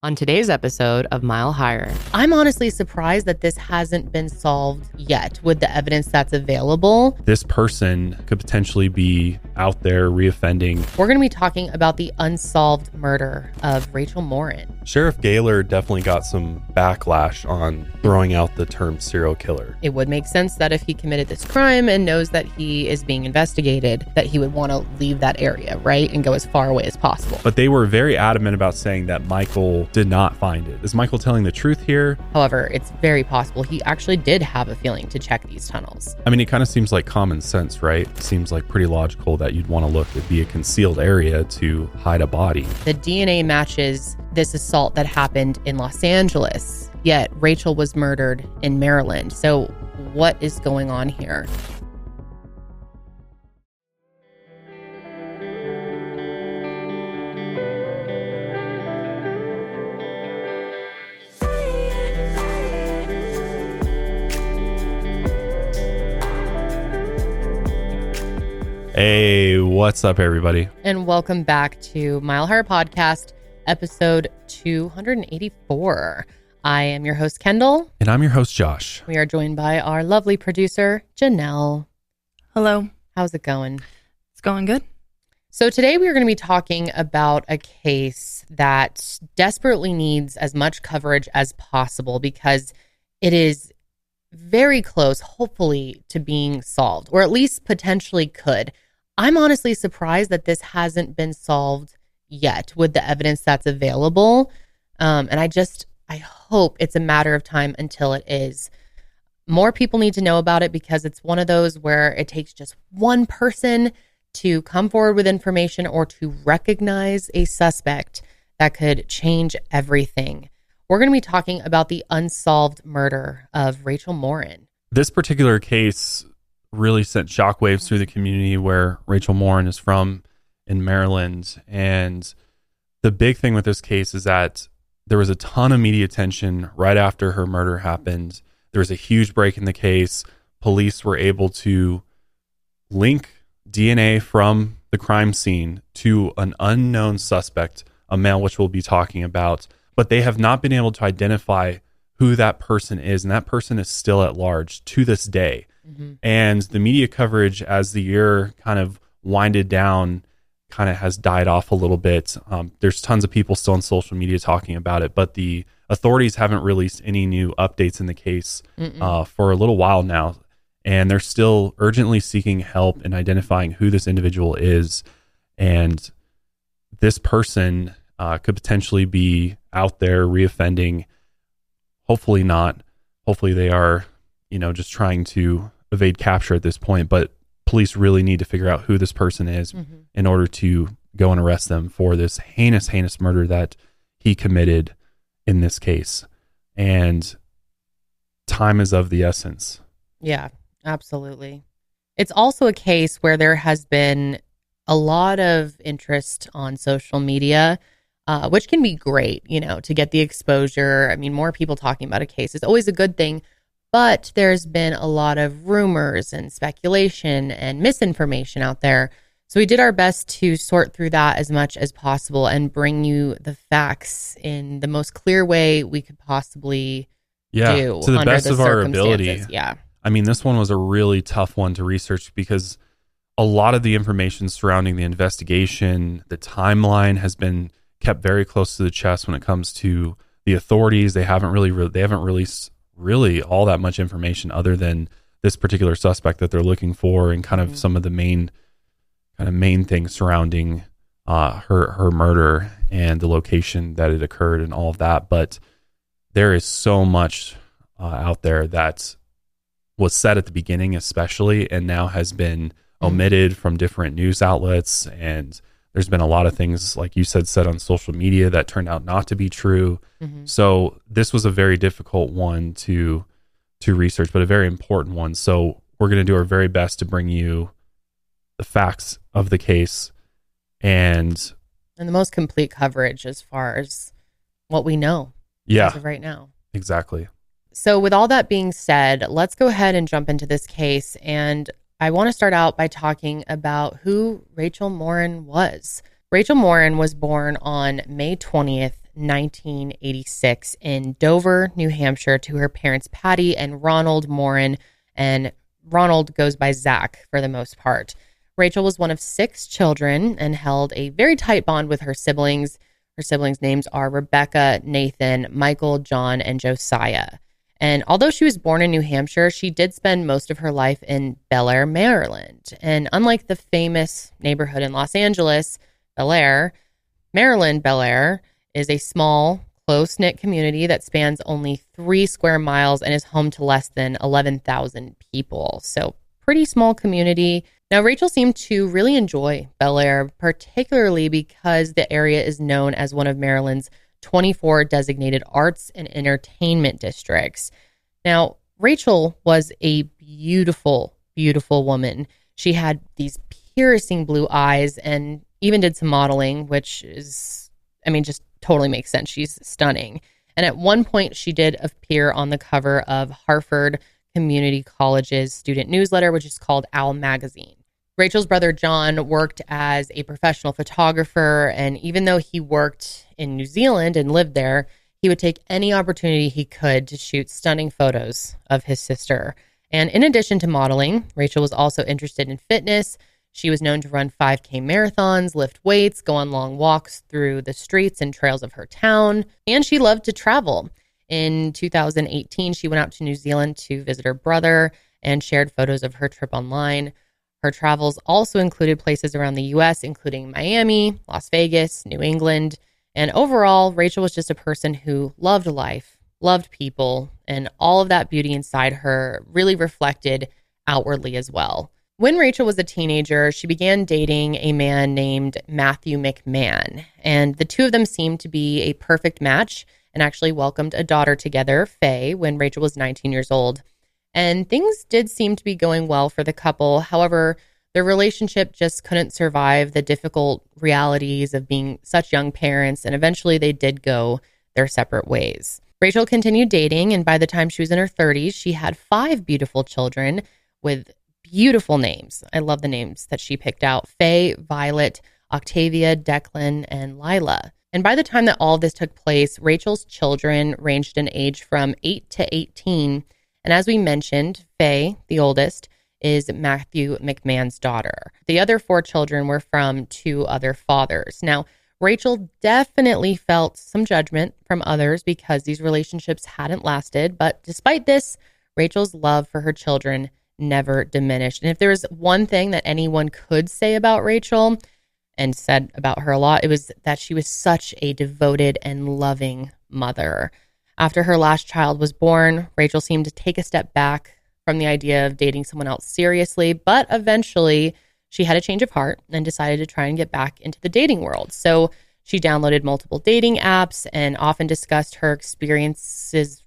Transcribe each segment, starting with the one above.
On today's episode of Mile Higher, I'm honestly surprised that this hasn't been solved yet with the evidence that's available. This person could potentially be out there reoffending. We're going to be talking about the unsolved murder of Rachel Morin. Sheriff Gaylor definitely got some backlash on throwing out the term serial killer. It would make sense that if he committed this crime and knows that he is being investigated, that he would want to leave that area, right? And go as far away as possible. But they were very adamant about saying that Michael did not find it. Is Michael telling the truth here? However, it's very possible he actually did have a feeling to check these tunnels. I mean, it kind of seems like common sense, right? Seems like pretty logical that you'd want to look. It'd be a concealed area to hide a body. The DNA matches this assault that happened in Los Angeles, yet Rachel was murdered in Maryland. So what is going on here? Hey, what's up, everybody? And welcome back to Mile Higher Podcast, episode 284. I am your host, Kendall. And I'm your host, Josh. We are joined by our lovely producer, Janelle. Hello. How's it going? It's going good. So today we are going to be talking about a case that desperately needs as much coverage as possible because it is very close, hopefully, to being solved, or at least potentially could. I'm honestly surprised that this hasn't been solved yet with the evidence that's available. And I hope it's a matter of time until it is. More people need to know about it because it's one of those where it takes just one person to come forward with information or to recognize a suspect that could change everything. We're going to be talking about the unsolved murder of Rachel Morin. This particular case really sent shockwaves through the community where Rachel Morin is from in Maryland. And the big thing with this case is that there was a ton of media attention right after her murder happened. There was a huge break in the case. Police were able to link DNA from the crime scene to an unknown suspect, a male, which we'll be talking about. But they have not been able to identify who that person is. And that person is still at large to this day. Mm-hmm. And the media coverage as the year kind of winded down kind of has died off a little bit. There's tons of people still on social media talking about it, but the authorities haven't released any new updates in the case for a little while now. And they're still urgently seeking help in identifying who this individual is. And this person could potentially be out there reoffending. Hopefully not. Hopefully they are, just trying to evade capture at this point. But police really need to figure out who this person is in order to go and arrest them for this heinous murder that he committed in this case. And time is of the essence. Yeah, absolutely. It's also a case where there has been a lot of interest on social media, which can be great, to get the exposure. I mean, more people talking about a case is always a good thing. But there's been a lot of rumors and speculation and misinformation out there. So we did our best to sort through that as much as possible and bring you the facts in the most clear way we could possibly do. To the best of our ability. Yeah. I mean, this one was a really tough one to research because a lot of the information surrounding the investigation, the timeline has been kept very close to the chest when it comes to the authorities. They haven't released really all that much information other than this particular suspect that they're looking for and kind of some of the main things surrounding her murder and the location that it occurred and all of that. But there is so much out there that was said at the beginning, especially, and now has been omitted from different news outlets. And there's been a lot of things, like you said on social media that turned out not to be true. So this was a very difficult one to research, but a very important one. So we're going to do our very best to bring you the facts of the case and the most complete coverage as far as what we know as of right now. Exactly. So with all that being said, let's go ahead and jump into this case. And I want to start out by talking about who Rachel Morin was. Rachel Morin was born on May 20th, 1986 in Dover, New Hampshire, to her parents, Patty and Ronald Morin, and Ronald goes by Zach for the most part. Rachel was one of 6 children and held a very tight bond with her siblings. Her siblings' names are Rebecca, Nathan, Michael, John, and Josiah. And although she was born in New Hampshire, she did spend most of her life in Bel Air, Maryland. And unlike the famous neighborhood in Los Angeles, Bel Air, Maryland, Bel Air is a small, close-knit community that spans only 3 square miles and is home to less than 11,000 people. So pretty small community. Now, Rachel seemed to really enjoy Bel Air, particularly because the area is known as one of Maryland's 24 designated arts and entertainment districts. Now, Rachel was a beautiful, beautiful woman. She had these piercing blue eyes and even did some modeling, which is, just totally makes sense. She's stunning. And at one point, she did appear on the cover of Harford Community College's student newsletter, which is called Owl Magazine. Rachel's brother John worked as a professional photographer, and even though he worked in New Zealand and lived there, he would take any opportunity he could to shoot stunning photos of his sister. And in addition to modeling, Rachel was also interested in fitness. She was known to run 5K marathons, lift weights, go on long walks through the streets and trails of her town, and she loved to travel. In 2018, she went out to New Zealand to visit her brother and shared photos of her trip online. Her travels also included places around the U.S., including Miami, Las Vegas, New England. And overall, Rachel was just a person who loved life, loved people, and all of that beauty inside her really reflected outwardly as well. When Rachel was a teenager, she began dating a man named Matthew McMahon, and the two of them seemed to be a perfect match and actually welcomed a daughter together, Faye, when Rachel was 19 years old. And things did seem to be going well for the couple. However, their relationship just couldn't survive the difficult realities of being such young parents, and eventually they did go their separate ways. Rachel continued dating, and by the time she was in her 30s, she had 5 beautiful children with beautiful names. I love the names that she picked out: Faye, Violet, Octavia, Declan, and Lila. And by the time that all of this took place, Rachel's children ranged in age from 8 to 18. And as we mentioned, Faye, the oldest, is Matthew McMahon's daughter. The other 4 children were from 2 other fathers. Now, Rachel definitely felt some judgment from others because these relationships hadn't lasted. But despite this, Rachel's love for her children never diminished. And if there was one thing that anyone could say about Rachel, and said about her a lot, it was that she was such a devoted and loving mother. After her last child was born, Rachel seemed to take a step back from the idea of dating someone else seriously, but eventually she had a change of heart and decided to try and get back into the dating world. So she downloaded multiple dating apps and often discussed her experiences,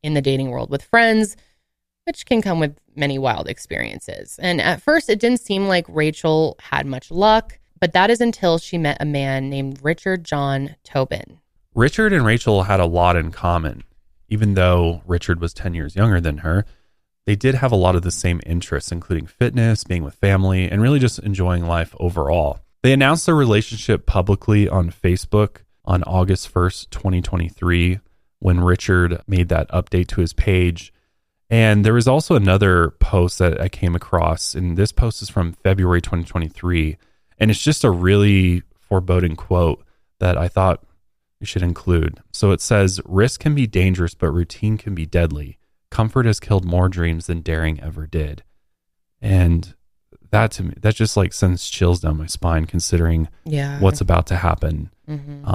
in the dating world with friends, which can come with many wild experiences. And at first, it didn't seem like Rachel had much luck, but that is until she met a man named Richard John Tobin. Richard and Rachel had a lot in common. Even though Richard was 10 years younger than her, they did have a lot of the same interests, including fitness, being with family, and really just enjoying life overall. They announced their relationship publicly on Facebook on August 1st, 2023, when Richard made that update to his page. And there was also another post that I came across, and this post is from February 2023, and it's just a really foreboding quote that I thought we should include. So it says, "Risk can be dangerous, but routine can be deadly. Comfort has killed more dreams than daring ever did." And that to me, that just sends chills down my spine, considering what's about to happen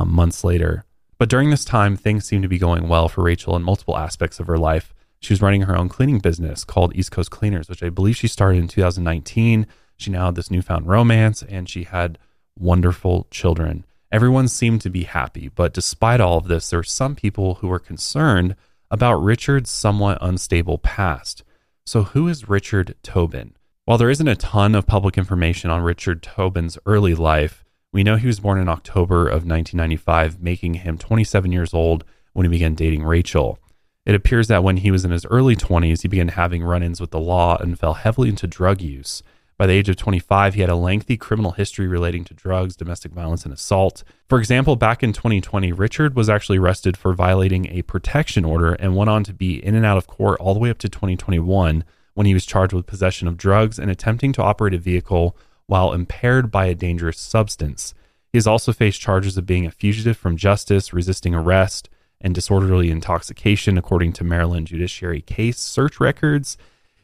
months later. But during this time, things seem to be going well for Rachel in multiple aspects of her life. She was running her own cleaning business called East Coast Cleaners, which I believe she started in 2019. She now had this newfound romance, and she had wonderful children. Everyone seemed to be happy, but despite all of this, there were some people who were concerned about Richard's somewhat unstable past. So who is Richard Tobin? While there isn't a ton of public information on Richard Tobin's early life, we know he was born in October of 1995, making him 27 years old when he began dating Rachel. It appears that when he was in his early 20s, he began having run-ins with the law and fell heavily into drug use. By the age of 25, he had a lengthy criminal history relating to drugs, domestic violence, and assault. For example, back in 2020, Richard was actually arrested for violating a protection order and went on to be in and out of court all the way up to 2021 when he was charged with possession of drugs and attempting to operate a vehicle while impaired by a dangerous substance. He has also faced charges of being a fugitive from justice, resisting arrest, and disorderly intoxication, according to Maryland Judiciary case search records.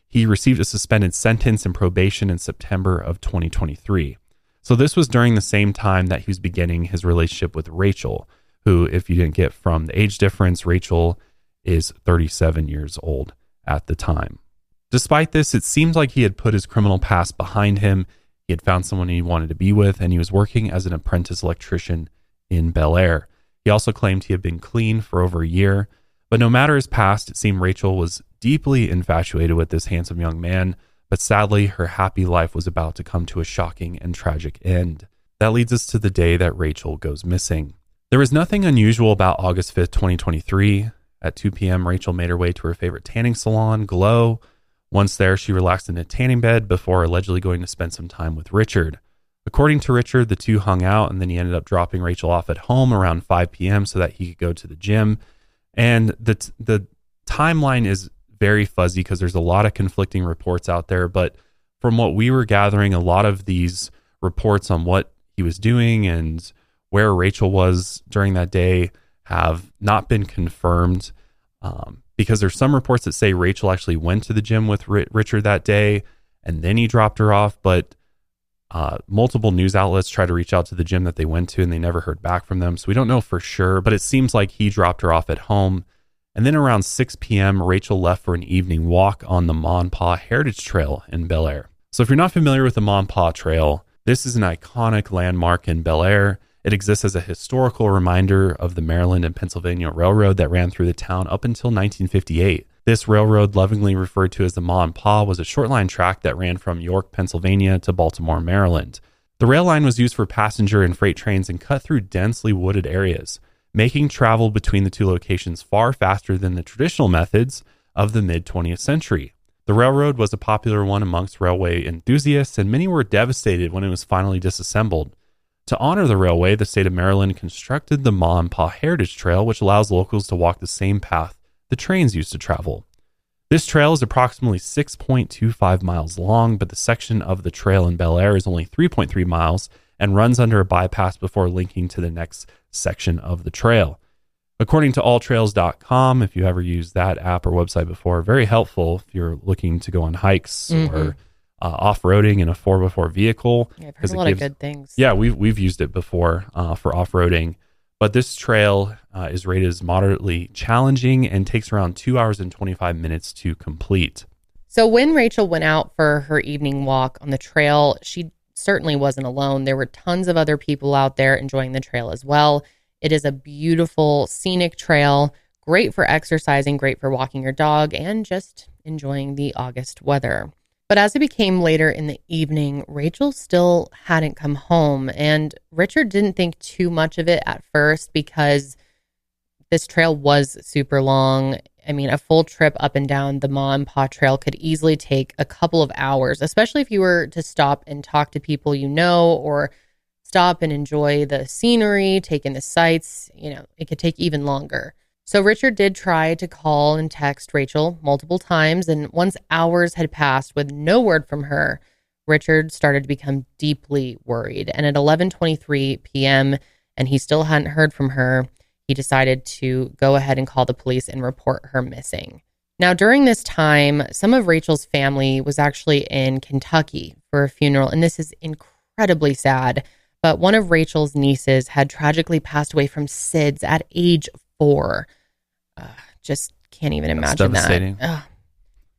He received a suspended sentence and probation in September of 2023. So this was during the same time that he was beginning his relationship with Rachel, who, if you didn't get from the age difference, Rachel is 37 years old at the time. Despite this, it seems like he had put his criminal past behind him. He had found someone he wanted to be with, and he was working as an apprentice electrician in Bel Air. He also claimed he had been clean for over a year. But no matter his past, it seemed Rachel was deeply infatuated with this handsome young man, but sadly, her happy life was about to come to a shocking and tragic end. That leads us to the day that Rachel goes missing. There was nothing unusual about August 5th, 2023. At 2 p.m., Rachel made her way to her favorite tanning salon, Glow. Once there, she relaxed in a tanning bed before allegedly going to spend some time with Richard. According to Richard, the two hung out, and then he ended up dropping Rachel off at home around 5 p.m. so that he could go to the gym. And the timeline is very fuzzy because there's a lot of conflicting reports out there. But from what we were gathering, a lot of these reports on what he was doing and where Rachel was during that day have not been confirmed, because there's some reports that say Rachel actually went to the gym with Richard that day and then he dropped her off. But multiple news outlets tried to reach out to the gym that they went to and they never heard back from them. So we don't know for sure, but it seems like he dropped her off at home. And then around 6 p.m., Rachel left for an evening walk on the Ma and Pa Heritage Trail in Bel Air. So if you're not familiar with the Ma and Pa Trail, this is an iconic landmark in Bel Air. It exists as a historical reminder of the Maryland and Pennsylvania Railroad that ran through the town up until 1958. This railroad, lovingly referred to as the Ma and Pa, was a short line track that ran from York, Pennsylvania to Baltimore, Maryland. The rail line was used for passenger and freight trains and cut through densely wooded areas, making travel between the two locations far faster than the traditional methods of the mid-20th century. The railroad was a popular one amongst railway enthusiasts, and many were devastated when it was finally disassembled. To honor the railway, the state of Maryland constructed the Ma and Pa Heritage Trail, which allows locals to walk the same path the trains used to travel. This trail is approximately 6.25 miles long, but the section of the trail in Bel Air is only 3.3 miles and runs under a bypass before linking to the next section of the trail. According to alltrails.com, if you ever used that app or website before, very helpful if you're looking to go on hikes or off-roading in a 4x4 vehicle. Yeah, I've heard a lot of good things. Yeah, we've used it before for off-roading. But this trail is rated as moderately challenging and takes around 2 hours and 25 minutes to complete. So when Rachel went out for her evening walk on the trail, she certainly wasn't alone. There were tons of other people out there enjoying the trail as well. It is a beautiful, scenic trail, great for exercising, great for walking your dog, and just enjoying the August weather. But as it became later in the evening, Rachel still hadn't come home, and Richard didn't think too much of it at first because this trail was super long. I mean, a full trip up and down the Ma and Pa Trail could easily take a couple of hours, especially if you were to stop and talk to people you know, or stop and enjoy the scenery, take in the sights. You know, it could take even longer. So Richard did try to call and text Rachel multiple times, and once hours had passed with no word from her, Richard started to become deeply worried. And at 11:23 p.m., and he still hadn't heard from her, he decided to go ahead and call the police and report her missing. Now, during this time, some of Rachel's family was actually in Kentucky for a funeral, and this is incredibly sad. But one of Rachel's nieces had tragically passed away from SIDS at age 4. Just can't even imagine that. Ugh.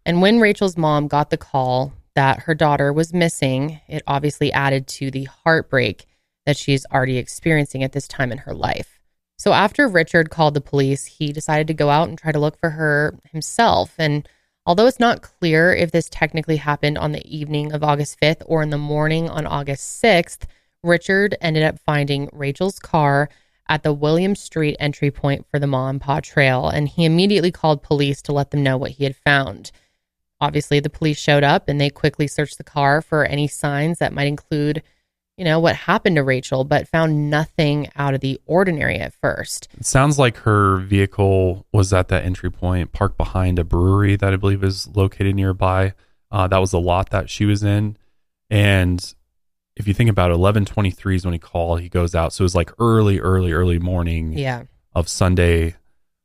And when Rachel's mom got the call that her daughter was missing, it obviously added to the heartbreak that she's already experiencing at this time in her life. So after Richard called the police, he decided to go out and try to look for her himself. And although it's not clear if this technically happened on the evening of August 5th or in the morning on August 6th, Richard ended up finding Rachel's car at the William Street entry point for the Ma and Pa Trail, and he immediately called police to let them know what he had found. Obviously, the police showed up and they quickly searched the car for any signs that might include, what happened to Rachel, but found nothing out of the ordinary at first. It sounds like her vehicle was at that entry point, parked behind a brewery that I believe is located nearby. That was the lot that she was in. And if you think about it, 11:23 is when he goes out. So it was like early morning of Sunday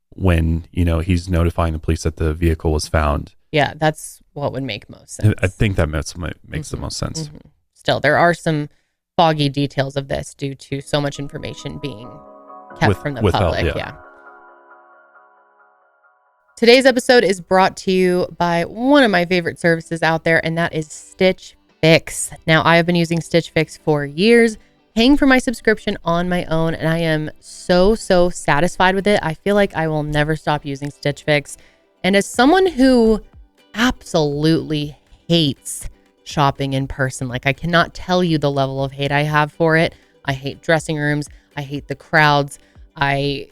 when, he's notifying the police that the vehicle was found. Yeah, that's what would make most sense. I think that makes the most sense. Mm-hmm. Still, there are some foggy details of this due to so much information being kept from the public. Yeah. Today's episode is brought to you by one of my favorite services out there, and that is Stitch Fix. Now, I have been using Stitch Fix for years, paying for my subscription on my own, and I am so satisfied with it. I feel like I will never stop using Stitch Fix. And as someone who absolutely hates shopping in person, like I cannot tell you the level of hate I have for it. I hate dressing rooms. I hate the crowds. I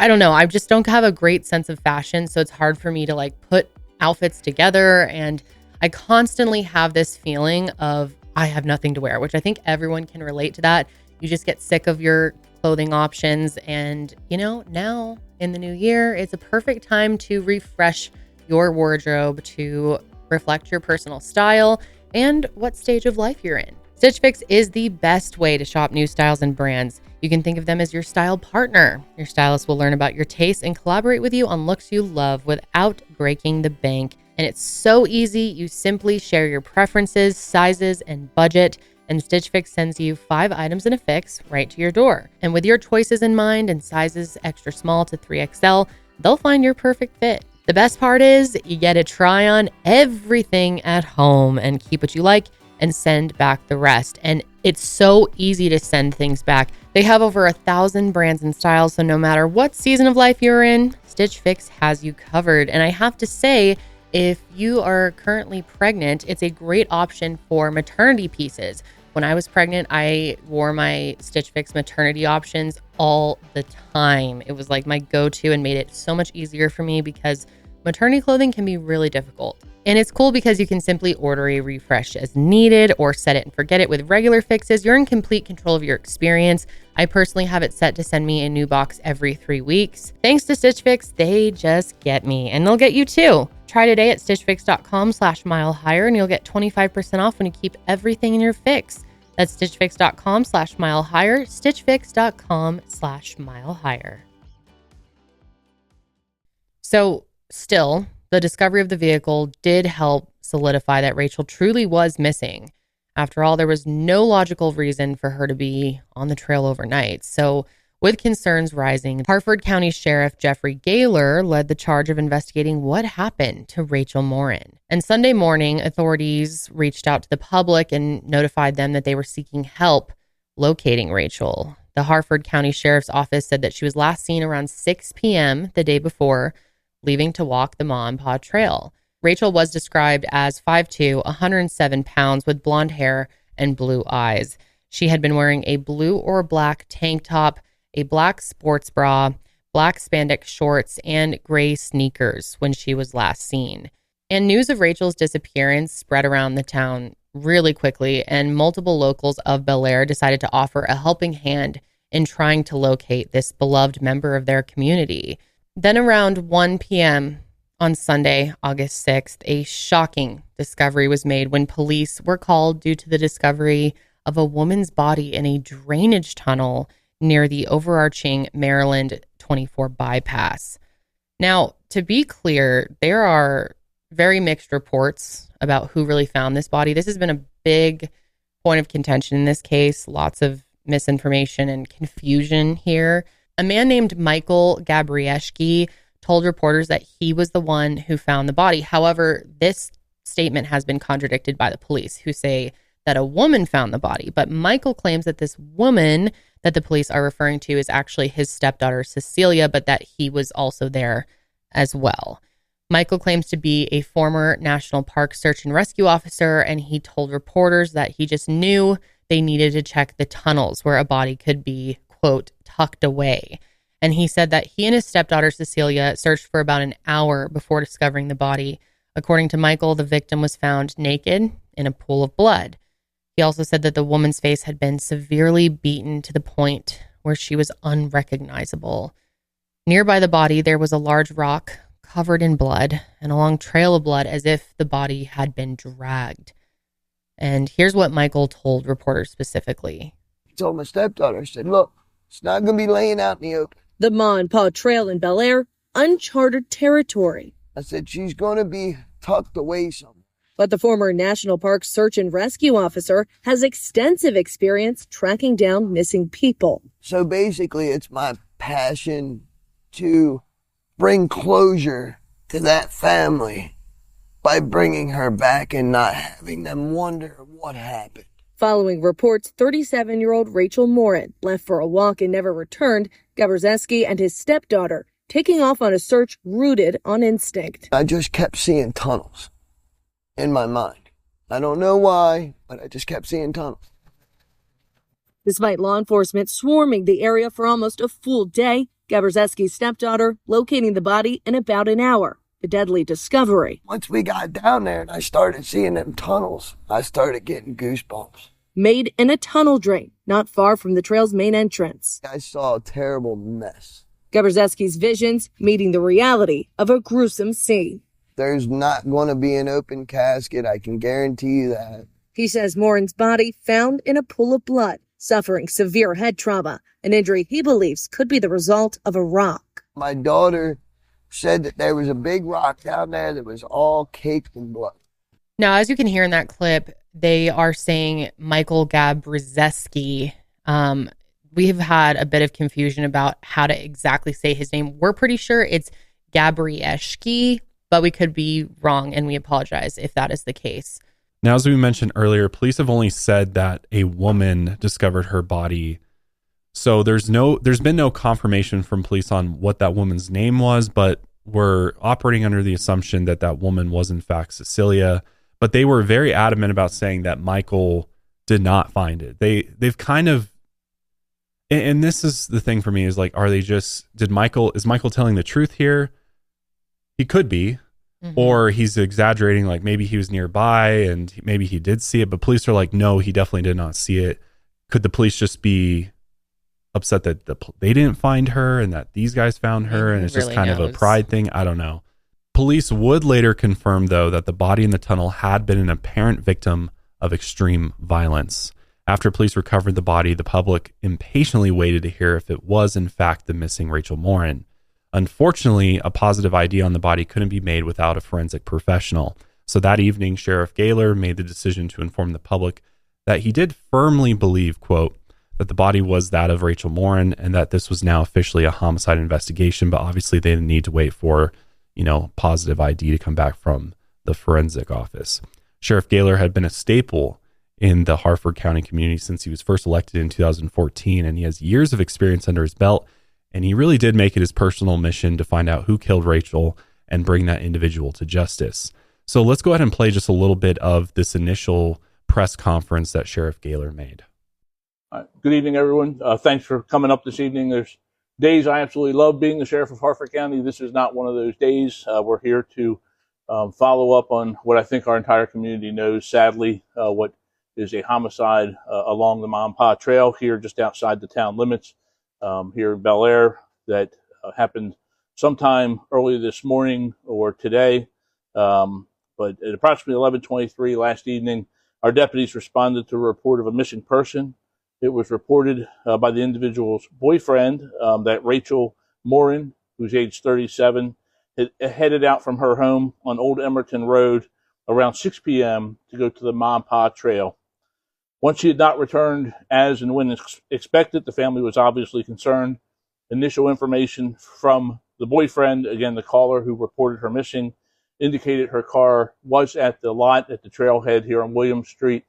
don't know. I just don't have a great sense of fashion. So it's hard for me to like put outfits together. And I constantly have this feeling of I have nothing to wear, which I think everyone can relate to that. You just get sick of your clothing options. And, now in the new year, it's a perfect time to refresh your wardrobe to reflect your personal style and what stage of life you're in. Stitch Fix is the best way to shop new styles and brands. You can think of them as your style partner. Your stylist will learn about your tastes and collaborate with you on looks you love without breaking the bank. And it's so easy. You simply share your preferences, sizes, and budget, and Stitch Fix sends you 5 items in a fix right to your door. And with your choices in mind and sizes extra small to 3XL, they'll find your perfect fit. The best part is you get to try on everything at home and keep what you like and send back the rest. And it's so easy to send things back. They have over 1,000 brands and styles, so no matter what season of life you're in, Stitch Fix has you covered. And I have to say, if you are currently pregnant, it's a great option for maternity pieces. When I was pregnant, I wore my Stitch Fix maternity options all the time. It was like my go-to and made it so much easier for me because maternity clothing can be really difficult. And it's cool because you can simply order a refresh as needed or set it and forget it. With regular fixes, you're in complete control of your experience. I personally have it set to send me a new box every 3 weeks. Thanks to Stitch Fix, they just get me, and they'll get you too. Try today at stitchfix.com/milehigher and you'll get 25% off when you keep everything in your fix. That's stitchfix.com/milehigher, stitchfix.com/milehigher. So still, the discovery of the vehicle did help solidify that Rachel truly was missing. After all, there was no logical reason for her to be on the trail overnight. So with concerns rising, Harford County Sheriff Jeffrey Gaylor led the charge of investigating what happened to Rachel Morin. And Sunday morning, authorities reached out to the public and notified them that they were seeking help locating Rachel. The Harford County Sheriff's Office said that she was last seen around 6 p.m. the day before, leaving to walk the Ma and Pa Trail. Rachel was described as 5'2", 107 pounds with blonde hair and blue eyes. She had been wearing a blue or black tank top, a black sports bra, black spandex shorts, and gray sneakers when she was last seen. And news of Rachel's disappearance spread around the town really quickly, and multiple locals of Bel Air decided to offer a helping hand in trying to locate this beloved member of their community. Then around 1 p.m. on Sunday, August 6th, a shocking discovery was made when police were called due to the discovery of a woman's body in a drainage tunnel near the overarching Maryland 24 bypass. Now, to be clear, there are very mixed reports about who really found this body. This has been a big point of contention in this case. Lots of misinformation and confusion here. A man named Michael Gabriszeski told reporters that he was the one who found the body. However, this statement has been contradicted by the police, who say that a woman found the body. But Michael claims that this woman that the police are referring to is actually his stepdaughter, Cecilia, but that he was also there as well. Michael claims to be a former National Park search and rescue officer, and he told reporters that he just knew they needed to check the tunnels where a body could be, quote, tucked away. And he said that he and his stepdaughter, Cecilia, searched for about an hour before discovering the body According to Michael, the victim was found naked in a pool of blood. He also said that the woman's face had been severely beaten to the point where she was unrecognizable. Nearby the body, there was a large rock covered in blood and a long trail of blood as if the body had been dragged. And here's what Michael told reporters specifically. I told my stepdaughter, I said, look, it's not going to be laying out in the open. The Ma and Pa Trail in Bel Air, uncharted territory. I said, she's going to be tucked away somewhere. But the former National Park search and rescue officer has extensive experience tracking down missing people. So basically, it's my passion to bring closure to that family by bringing her back and not having them wonder what happened. Following reports, 37-year-old Rachel Morin left for a walk and never returned, Gabriszeski and his stepdaughter taking off on a search rooted on instinct. I just kept seeing tunnels in my mind. I don't know why, but I just kept seeing tunnels. Despite law enforcement swarming the area for almost a full day, Gabriszeski's stepdaughter locating the body in about an hour. The deadly discovery. Once we got down there and I started seeing them tunnels, I started getting goosebumps. Made in a tunnel drain, not far from the trail's main entrance. I saw a terrible mess. Gabriszeski's visions meeting the reality of a gruesome scene. There's not going to be an open casket, I can guarantee you that. He says Morin's body found in a pool of blood, suffering severe head trauma, an injury he believes could be the result of a rock. My daughter said that there was a big rock down there that was all caked in blood. Now, as you can hear in that clip, they are saying Michael Gabriszeski. We have had a bit of confusion about how to exactly say his name. We're pretty sure it's Gabriszeski, but we could be wrong, and we apologize if that is the case. Now, as we mentioned earlier, police have only said that a woman discovered her body. So there's been no confirmation from police on what that woman's name was, but we're operating under the assumption that that woman was in fact Cecilia. But they were very adamant about saying that Michael did not find it. They've kind of, and this is the thing for me, is like, is Michael telling the truth here? He could be, or he's exaggerating, like maybe he was nearby and maybe he did see it, but police are like, no, he definitely did not see it. Could the police just be upset that they didn't find her and that these guys found her and it's just kind of a pride thing? I don't know. Police would later confirm, though, that the body in the tunnel had been an apparent victim of extreme violence. After police recovered the body, the public impatiently waited to hear if it was in fact the missing Rachel Morin. Unfortunately, a positive ID on the body couldn't be made without a forensic professional. So that evening, Sheriff Gaylor made the decision to inform the public that he did firmly believe, quote, that the body was that of Rachel Morin and that this was now officially a homicide investigation, but obviously they didn't need to wait for, positive ID to come back from the forensic office. Sheriff Gaylor had been a staple in the Harford County community since he was first elected in 2014, and he has years of experience under his belt, and he really did make it his personal mission to find out who killed Rachel and bring that individual to justice. So let's go ahead and play just a little bit of this initial press conference that Sheriff Gaylor made. Good evening, everyone. Thanks for coming up this evening. There's days I absolutely love being the sheriff of Harford County. This is not one of those days. We're here to follow up on what I think our entire community knows, sadly, what is a homicide along the Ma and Pa Trail here just outside the town limits here in Bel Air that happened sometime early this morning or today. But at approximately 11:23 last evening, our deputies responded to a report of a missing person. It was reported by the individual's boyfriend that Rachel Morin, who's age 37, had headed out from her home on Old Emerton Road around 6 p.m. to go to the Ma and Pa Trail. Once she had not returned as and when expected, the family was obviously concerned. Initial information from the boyfriend, again, the caller who reported her missing, indicated her car was at the lot at the trailhead here on William Street,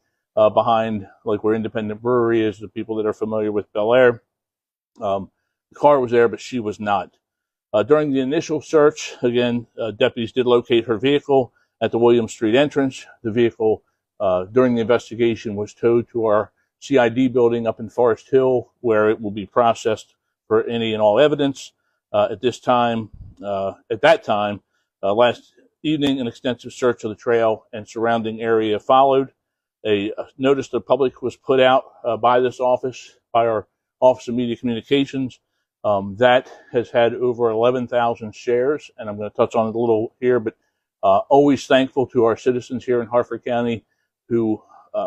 behind where Independent Brewery is, the people that are familiar with Bel Air. The car was there, but she was not. During the initial search, again, deputies did locate her vehicle at the William Street entrance. The vehicle, during the investigation, was towed to our CID building up in Forest Hill, where it will be processed for any and all evidence. At that time, last evening, an extensive search of the trail and surrounding area followed. A notice to the public was put out by this office, by our Office of Media Communications. That has had over 11,000 shares, and I'm going to touch on it a little here, but always thankful to our citizens here in Harford County who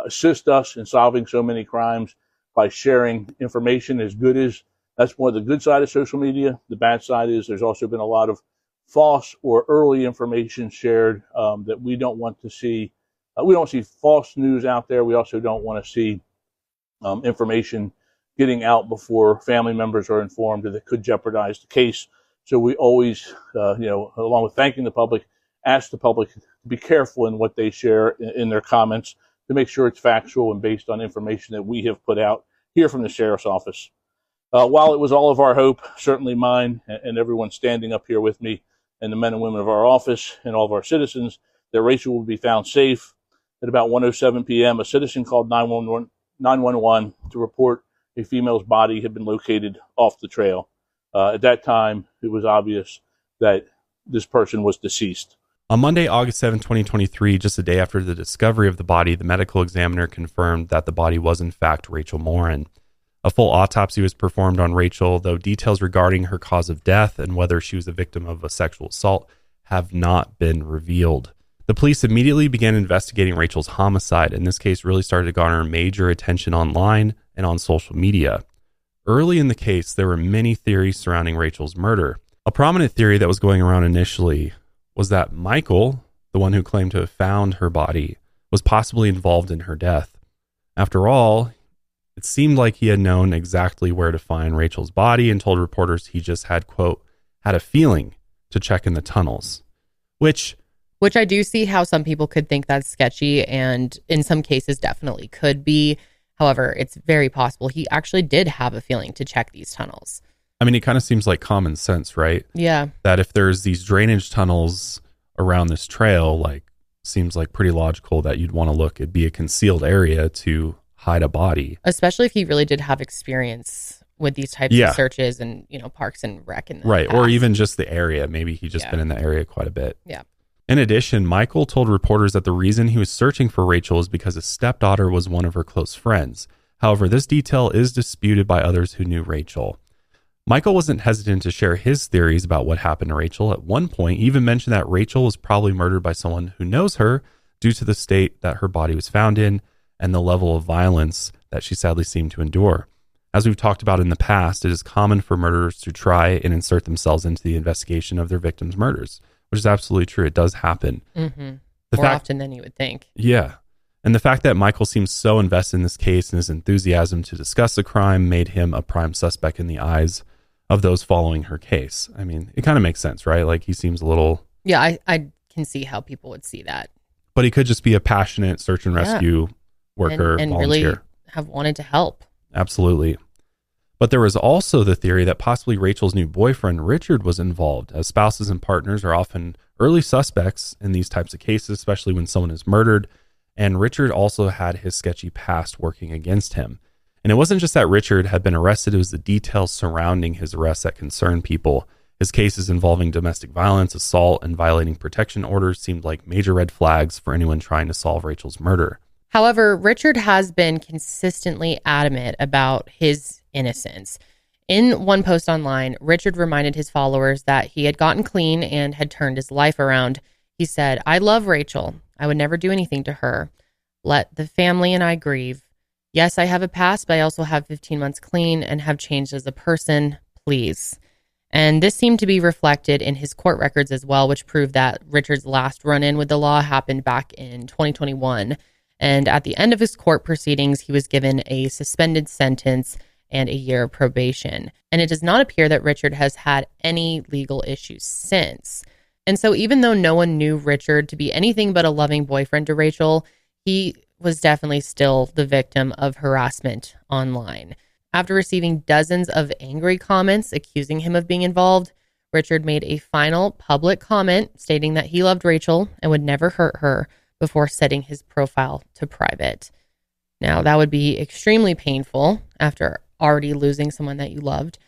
assist us in solving so many crimes by sharing information as good as. That's one of the good side of social media. The bad side is there's also been a lot of false or early information shared that we don't want to see. We don't see false news out there. We also don't want to see information getting out before family members are informed that it could jeopardize the case. So we always, along with thanking the public, ask the public to be careful in what they share in their comments to make sure it's factual and based on information that we have put out here from the Sheriff's Office. While it was all of our hope, certainly mine and everyone standing up here with me and the men and women of our office and all of our citizens, that Rachel would be found safe, at about 1:07 p.m., a citizen called 911 to report a female's body had been located off the trail. At that time, it was obvious that this person was deceased. On Monday, August 7, 2023, just a day after the discovery of the body, the medical examiner confirmed that the body was in fact Rachel Morin. A full autopsy was performed on Rachel, though details regarding her cause of death and whether she was a victim of a sexual assault have not been revealed. The police immediately began investigating Rachel's homicide, and this case really started to garner major attention online and on social media. Early in the case, there were many theories surrounding Rachel's murder. A prominent theory that was going around initially was that Michael, the one who claimed to have found her body, was possibly involved in her death. After all, it seemed like he had known exactly where to find Rachel's body and told reporters he just had, quote, had a feeling to check in the tunnels, which I do see how some people could think that's sketchy, and in some cases definitely could be. However, it's very possible he actually did have a feeling to check these tunnels. I mean, it kind of seems like common sense, right? Yeah. That if there's these drainage tunnels around this trail, like, seems like pretty logical that you'd want to look. It'd be a concealed area to hide a body. Especially if he really did have experience with these types of searches and, parks and rec. Right. Past. Or even just the area. Maybe he just been in the area quite a bit. Yeah. In addition, Michael told reporters that the reason he was searching for Rachel is because his stepdaughter was one of her close friends. However, this detail is disputed by others who knew Rachel. Michael wasn't hesitant to share his theories about what happened to Rachel. At one point, he even mentioned that Rachel was probably murdered by someone who knows her due to the state that her body was found in and the level of violence that she sadly seemed to endure. As we've talked about in the past, it is common for murderers to try and insert themselves into the investigation of their victims' murders, which is absolutely true. It does happen. Mm-hmm. More often than you would think. Yeah. And the fact that Michael seems so invested in this case and his enthusiasm to discuss the crime made him a prime suspect in the eyes of those following her case. I mean, it kind of makes sense, right? Like, he seems a little... Yeah, I can see how people would see that. But he could just be a passionate search and rescue worker, and volunteer. Really have wanted to help. Absolutely. But there was also the theory that possibly Rachel's new boyfriend, Richard, was involved, as spouses and partners are often early suspects in these types of cases, especially when someone is murdered. And Richard also had his sketchy past working against him. And it wasn't just that Richard had been arrested, it was the details surrounding his arrest that concerned people. His cases involving domestic violence, assault, and violating protection orders seemed like major red flags for anyone trying to solve Rachel's murder. However, Richard has been consistently adamant about his innocence. In one post online, Richard reminded his followers that he had gotten clean and had turned his life around. He said, "I love Rachel. I would never do anything to her. Let the family and I grieve. Yes, I have a past, but I also have 15 months clean and have changed as a person. Please." And this seemed to be reflected in his court records as well, which proved that Richard's last run-in with the law happened back in 2021. And at the end of his court proceedings, he was given a suspended sentence and a year of probation. And it does not appear that Richard has had any legal issues since. And so even though no one knew Richard to be anything but a loving boyfriend to Rachel, he was definitely still the victim of harassment online. After receiving dozens of angry comments accusing him of being involved, Richard made a final public comment stating that he loved Rachel and would never hurt her before setting his profile to private. Now, that would be extremely painful after already losing someone that you loved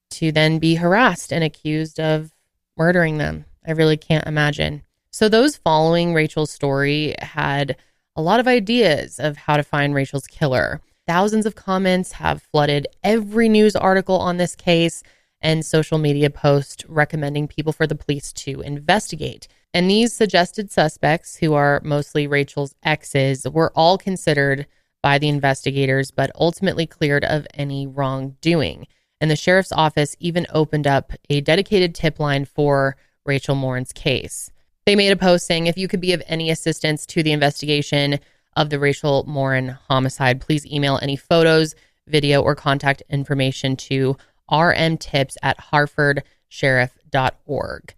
to then be harassed and accused of murdering them. I really can't imagine. So those following Rachel's story had a lot of ideas of how to find Rachel's killer. Thousands of comments have flooded every news article on this case and social media posts recommending people for the police to investigate. And these suggested suspects, who are mostly Rachel's exes, were all considered by the investigators, but ultimately cleared of any wrongdoing. And the sheriff's office even opened up a dedicated tip line for Rachel Morin's case. They made a post saying, if you could be of any assistance to the investigation of the Rachel Morin homicide, please email any photos, video, or contact information to rmtips@harfordsheriff.org.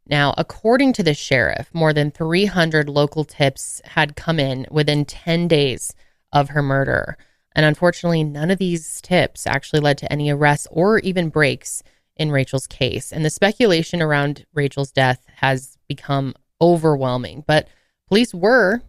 Now, according to the sheriff, more than 300 local tips had come in within 10 days of her murder. And unfortunately, none of these tips actually led to any arrests or even breaks in Rachel's case. And the speculation around Rachel's death has become overwhelming. But police were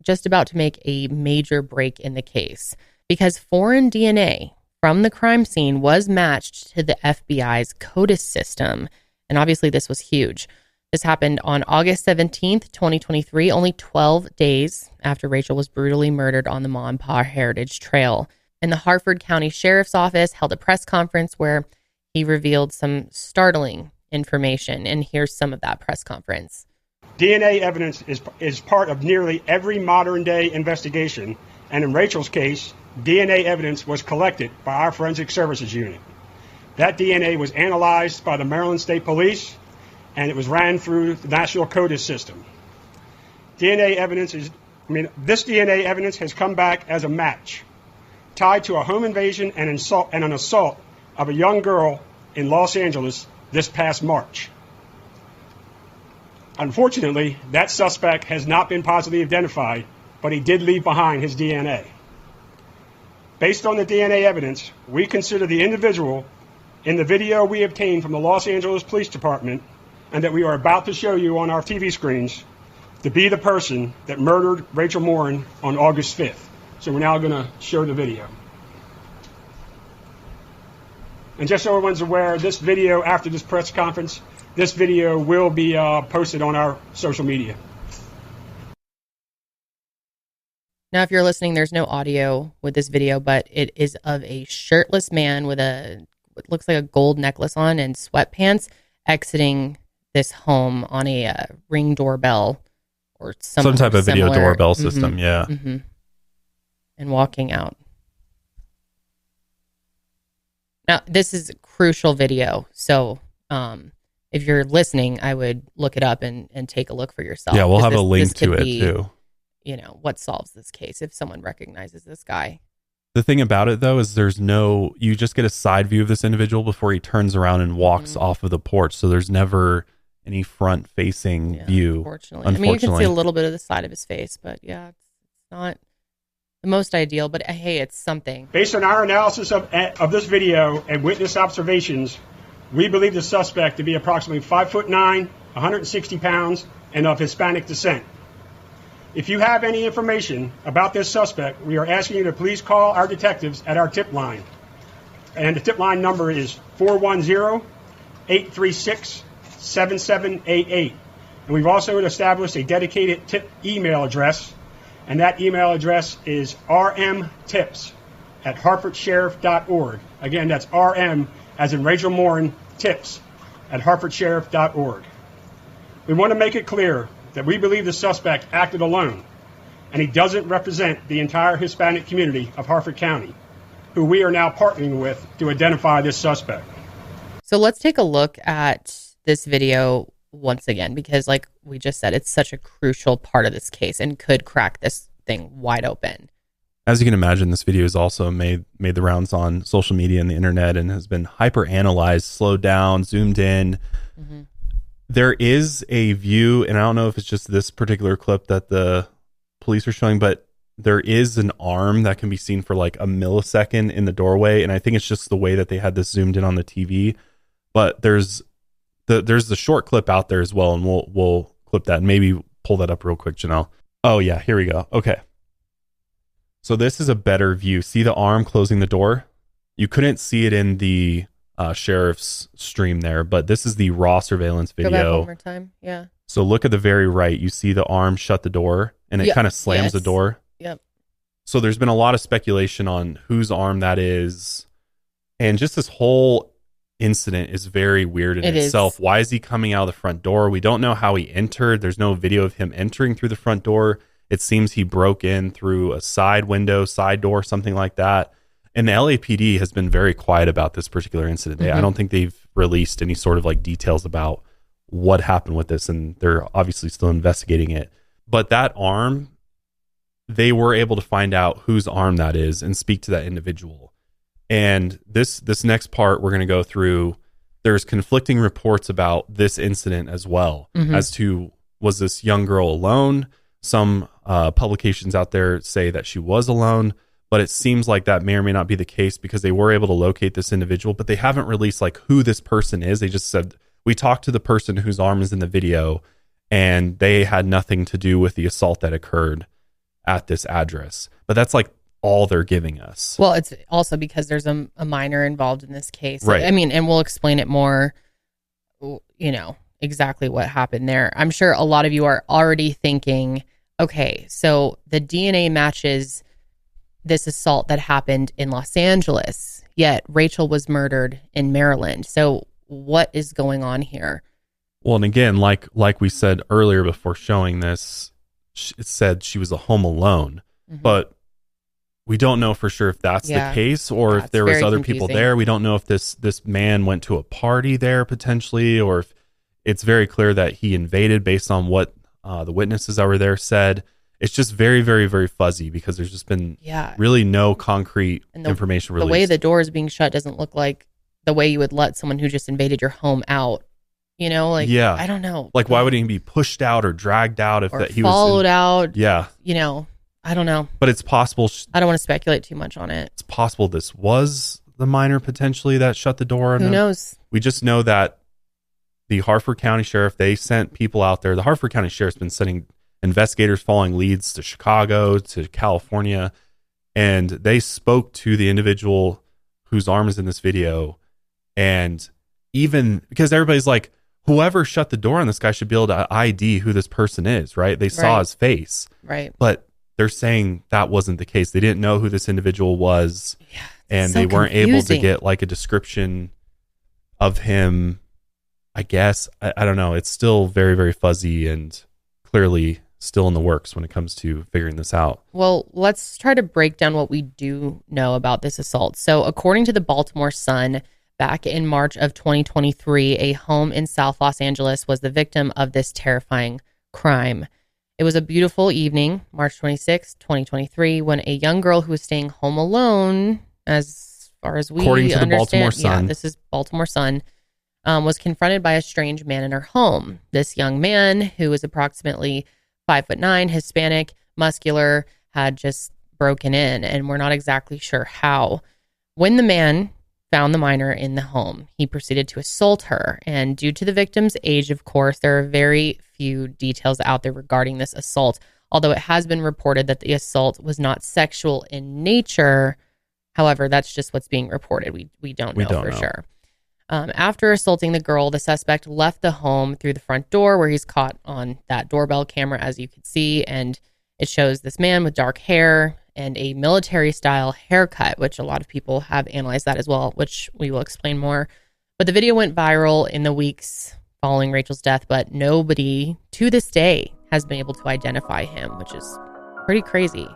just about to make a major break in the case because foreign DNA from the crime scene was matched to the FBI's CODIS system. And obviously this was huge. This happened on August 17th, 2023, only 12 days after Rachel was brutally murdered on the Ma and Pa Heritage Trail. And the Harford County Sheriff's Office held a press conference where he revealed some startling information. And here's some of that press conference. DNA evidence is part of nearly every modern-day investigation, and in Rachel's case, DNA evidence was collected by our Forensic Services Unit. That DNA was analyzed by the Maryland State Police, and it was ran through the National CODIS system. This DNA evidence has come back as a match, tied to a home invasion and an assault of a young girl in Los Angeles this past March. Unfortunately, that suspect has not been positively identified, but he did leave behind his DNA. Based on the DNA evidence, we consider the individual in the video we obtained from the Los Angeles Police Department and that we are about to show you on our TV screens to be the person that murdered Rachel Morin on August 5th. So we're now going to show the video. And just so everyone's aware, this video, after this press conference, this video will be posted on our social media. Now, if you're listening, there's no audio with this video, but it is of a shirtless man with what looks like a gold necklace on and sweatpants exiting this home on a Ring doorbell or some type of similar video doorbell system. Yeah. Mm-hmm. And walking out. Now, this is a crucial video. So, if you're listening, I would look it up and take a look for yourself. Yeah, we'll have a link to it too. You know, what solves this case if someone recognizes this guy. The thing about it, though, is you just get a side view of this individual before he turns around and walks off of the porch. So there's never any front-facing view. Unfortunately. I mean, you can see a little bit of the side of his face, but yeah, it's not the most ideal. But hey, it's something. Based on our analysis of this video and witness observations, we believe the suspect to be approximately 5'9", 160 pounds, and of Hispanic descent. If you have any information about this suspect, we are asking you to please call our detectives at our tip line. And the tip line number is 410-836-7788. And we've also established a dedicated tip email address, and that email address is rmtips@harfordsheriff.org. Again, that's RM as in Rachel Morin, tips @harfordsheriff.org. We want to make it clear that we believe the suspect acted alone, and he doesn't represent the entire Hispanic community of Harford County, who we are now partnering with to identify this suspect. So let's take a look at this video once again, because like we just said, it's such a crucial part of this case and could crack this thing wide open. As you can imagine, this video has also made the rounds on social media and the internet and has been hyper analyzed, slowed down, zoomed in. Mm-hmm. There is a view, and I don't know if it's just this particular clip that the police are showing, but there is an arm that can be seen for like a millisecond in the doorway. And I think it's just the way that they had this zoomed in on the TV. But there's the short clip out there as well, and we'll clip that and maybe pull that up real quick, Janelle. Oh yeah, here we go. Okay. So this is a better view. See the arm closing the door? You couldn't see it in the sheriff's stream there, but this is the raw surveillance video. Go back one more time. Yeah. So look at the very right. You see the arm shut the door, and it kind of slams the door. Yep. So there's been a lot of speculation on whose arm that is. And just this whole incident is very weird in itself. Why is he coming out of the front door? We don't know how he entered. There's no video of him entering through the front door. It seems he broke in through a side window, side door, something like that. And the LAPD has been very quiet about this particular incident. I don't think they've released any sort of like details about what happened with this, and they're obviously still investigating it. But that arm, they were able to find out whose arm that is and speak to that individual. And this next part we're going to go through, there's conflicting reports about this incident as well, as to, was this young girl alone? Some publications out there say that she was alone, but it seems like that may or may not be the case, because they were able to locate this individual, but they haven't released like who this person is. They just said, we talked to the person whose arm is in the video, and they had nothing to do with the assault that occurred at this address. But that's like all they're giving us. Well, it's also because there's a minor involved in this case. Right. I mean, and we'll explain it more, exactly what happened there. I'm sure a lot of you are already thinking, okay, so the DNA matches this assault that happened in Los Angeles, yet Rachel was murdered in Maryland. So what is going on here? Well, and again, like we said earlier before showing this, it said she was a home alone, but we don't know for sure if that's the case, or if there was other people there. We don't know if this man went to a party there potentially, or if it's very clear that he invaded based on what the witnesses that were there said. It's just very, very, very fuzzy, because there's just been really no concrete information released. The way the door is being shut doesn't look like the way you would let someone who just invaded your home out. I don't know. Like, why would he be pushed out or dragged out if or that he followed was out? Yeah. I don't know. But it's possible. I don't want to speculate too much on it. It's possible this was the minor potentially that shut the door. Who knows? We just know that the Harford County Sheriff, they sent people out there. The Harford County Sheriff's been sending investigators following leads to Chicago, to California, and they spoke to the individual whose arm is in this video. And even because everybody's like, whoever shut the door on this guy should be able to ID who this person is, right? They saw his face. Right. But they're saying that wasn't the case. They didn't know who this individual was. Yeah, and so they weren't able to confusing. get like a description of him, I guess. I don't know. It's still very, very fuzzy and clearly still in the works when it comes to figuring this out. Well, let's try to break down what we do know about this assault. So according to the Baltimore Sun, back in March of 2023, a home in South Los Angeles was the victim of this terrifying crime. It was a beautiful evening, March 26, 2023, when a young girl who was staying home alone, as far as we According to the understand, Baltimore Sun. this is Baltimore Sun, was confronted by a strange man in her home. This young man, who was approximately 5'9", Hispanic, muscular, had just broken in, and we're not exactly sure how. When the man found the minor in the home, he proceeded to assault her. And due to the victim's age, of course, there are very few details out there regarding this assault, although it has been reported that the assault was not sexual in nature. However, that's just what's being reported. We don't know for sure. After assaulting the girl, the suspect left the home through the front door, where he's caught on that doorbell camera, as you can see. And it shows this man with dark hair and a military-style haircut, which a lot of people have analyzed that as well, which we will explain more. But the video went viral in the weeks following Rachel's death, but nobody to this day has been able to identify him, which is pretty crazy.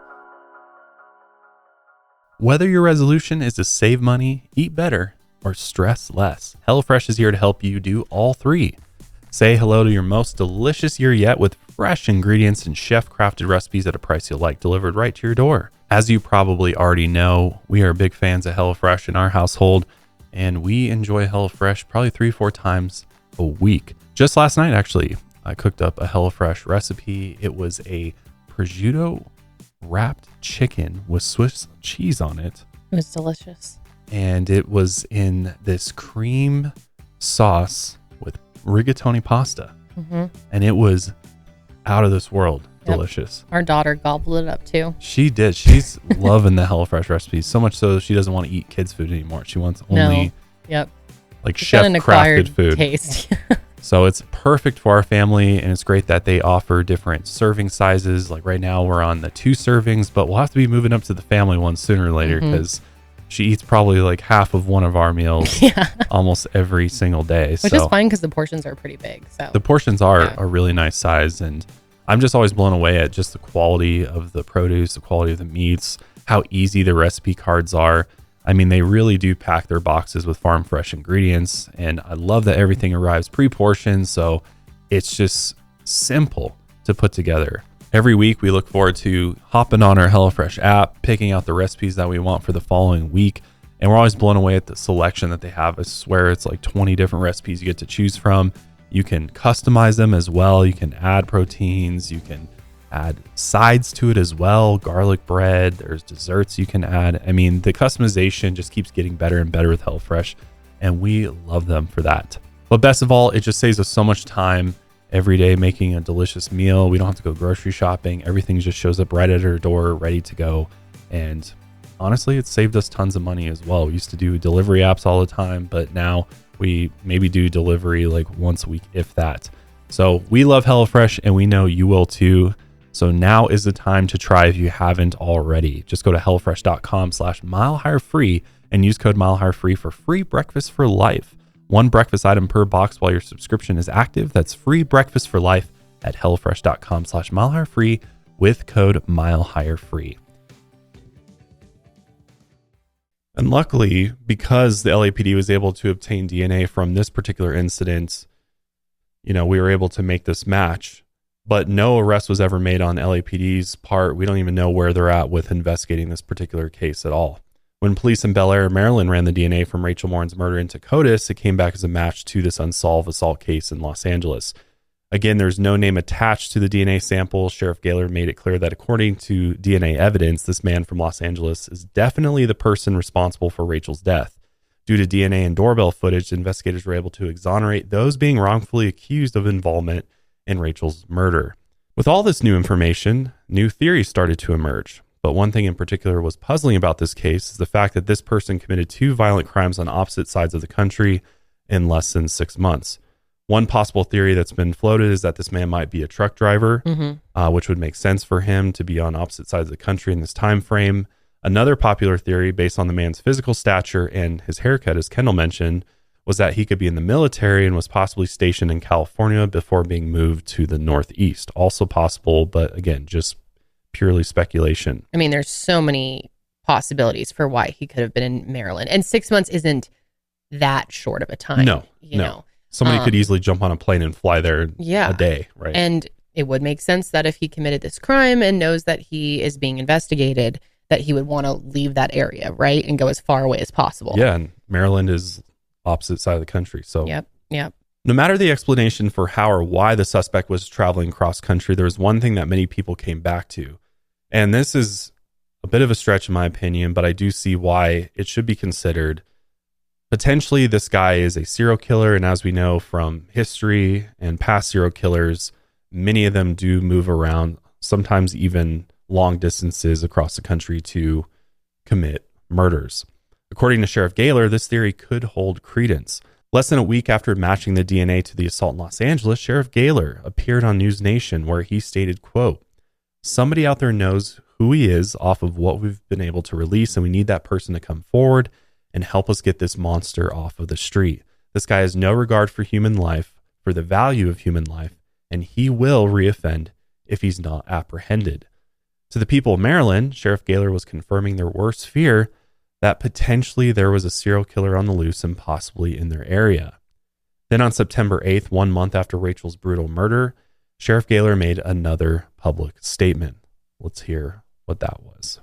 Whether your resolution is to save money, eat better, or stress less, HelloFresh is here to help you do all three. Say hello to your most delicious year yet with fresh ingredients and chef-crafted recipes at a price you'll like, delivered right to your door. As you probably already know, we are big fans of HelloFresh in our household, and we enjoy HelloFresh probably 3-4 times a week. Just last night, actually, I cooked up a HelloFresh recipe. It was a prosciutto wrapped chicken with Swiss cheese on it. It was delicious. And it was in this cream sauce with rigatoni pasta. Mm-hmm. And it was out of this world delicious. Our daughter gobbled it up too. She did. She's loving the HelloFresh recipes, so much so she doesn't want to eat kids' food anymore. She wants only like It's got an acquired chef-crafted food. taste. So it's perfect for our family, and it's great that they offer different serving sizes. Like right now we're on the 2 servings, but we'll have to be moving up to the family one sooner or later because she eats probably like half of one of our meals almost every single day. Which is fine because the portions are pretty big. So the portions are a really nice size, and I'm just always blown away at just the quality of the produce, the quality of the meats, how easy the recipe cards are. I mean, they really do pack their boxes with farm fresh ingredients, and I love that everything arrives pre-portioned, so it's just simple to put together. Every week we look forward to hopping on our HelloFresh app, picking out the recipes that we want for the following week, and we're always blown away at the selection that they have. I swear it's like 20 different recipes you get to choose from. You can customize them as well. You can add proteins, you can add sides to it as well, garlic bread, there's desserts you can add. I mean, the customization just keeps getting better and better with HelloFresh, and we love them for that. But best of all, it just saves us so much time every day making a delicious meal. We don't have to go grocery shopping. Everything just shows up right at our door, ready to go. And honestly, it's saved us tons of money as well. We used to do delivery apps all the time, but now we maybe do delivery like once a week, if that. So we love HelloFresh, and we know you will too. So now is the time to try if you haven't already. Just go to hellofresh.com/milehigherfree and use code milehigherfree for free breakfast for life. 1 breakfast item per box while your subscription is active. That's free breakfast for life at hellofresh.com/milehigherfree with code milehigherfree. And luckily, because the LAPD was able to obtain DNA from this particular incident, we were able to make this match. But no arrest was ever made on LAPD's part. We don't even know where they're at with investigating this particular case at all. When police in Bel Air, Maryland ran the DNA from Rachel Morin's murder into CODIS, it came back as a match to this unsolved assault case in Los Angeles. Again, there's no name attached to the DNA sample. Sheriff Gaylor made it clear that according to DNA evidence, this man from Los Angeles is definitely the person responsible for Rachel's death. Due to DNA and doorbell footage, investigators were able to exonerate those being wrongfully accused of involvement in Rachel's murder. With all this new information, new theories started to emerge. But one thing in particular was puzzling about this case is the fact that this person committed 2 violent crimes on opposite sides of the country in less than 6 months. One possible theory that's been floated is that this man might be a truck driver, which would make sense for him to be on opposite sides of the country in this time frame. Another popular theory based on the man's physical stature and his haircut, as Kendall mentioned, was that he could be in the military and was possibly stationed in California before being moved to the Northeast. Also possible, but again, just purely speculation. I mean, there's so many possibilities for why he could have been in Maryland. And 6 months isn't that short of a time. No. Somebody could easily jump on a plane and fly there a day, right? And it would make sense that if he committed this crime and knows that he is being investigated, that he would want to leave that area, right? And go as far away as possible. Yeah, and Maryland is opposite side of the country. So Yep. No matter the explanation for how or why the suspect was traveling cross country, there was one thing that many people came back to. And this is a bit of a stretch in my opinion, but I do see why it should be considered. Potentially this guy is a serial killer, and as we know from history and past serial killers, many of them do move around, sometimes even long distances across the country to commit murders. According to Sheriff Gaylor, this theory could hold credence. Less than a week after matching the DNA to the assault in Los Angeles, Sheriff Gaylor appeared on News Nation where he stated, quote, "Somebody out there knows who he is off of what we've been able to release, and we need that person to come forward and help us get this monster off of the street. This guy has no regard for human life, for the value of human life, and he will reoffend if he's not apprehended." To the people of Maryland, Sheriff Gaylor was confirming their worst fear, that potentially there was a serial killer on the loose and possibly in their area. Then on September 8th, 1 month after Rachel's brutal murder, Sheriff Gaylor made another public statement. Let's hear what that was.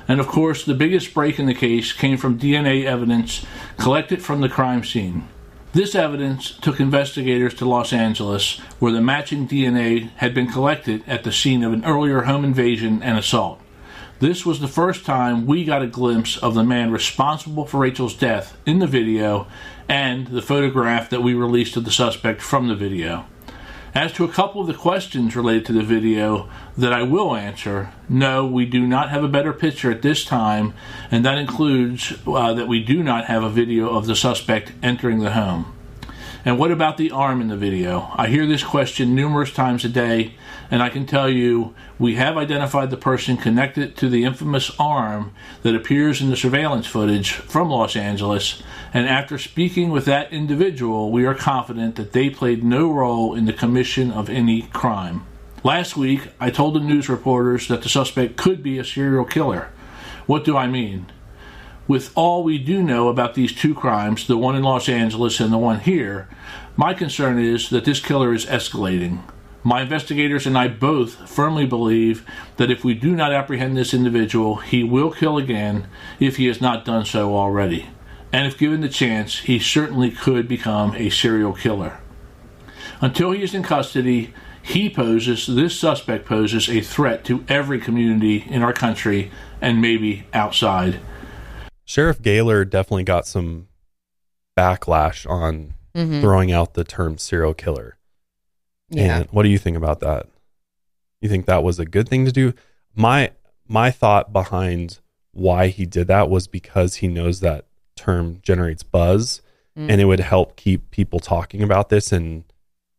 And of course, the biggest break in the case came from DNA evidence collected from the crime scene. This evidence took investigators to Los Angeles, where the matching DNA had been collected at the scene of an earlier home invasion and assault. This was the first time we got a glimpse of the man responsible for Rachel's death in the video and the photograph that we released of the suspect from the video. As to a couple of the questions related to the video that I will answer, no, we do not have a better picture at this time, and that includes that we do not have a video of the suspect entering the home. And what about the arm in the video? I hear this question numerous times a day, and I can tell you we have identified the person connected to the infamous arm that appears in the surveillance footage from Los Angeles, and after speaking with that individual, we are confident that they played no role in the commission of any crime. Last week, I told the news reporters that the suspect could be a serial killer. What do I mean? With all we do know about these two crimes, the one in Los Angeles and the one here, my concern is that this killer is escalating. My investigators and I both firmly believe that if we do not apprehend this individual, he will kill again if he has not done so already. And if given the chance, he certainly could become a serial killer. Until he is in custody, this suspect poses a threat to every community in our country and maybe outside. Sheriff Gaylor definitely got some backlash on throwing out the term serial killer. Yeah. And what do you think about that? You think that was a good thing to do? My thought behind why he did that was because he knows that term generates buzz and it would help keep people talking about this and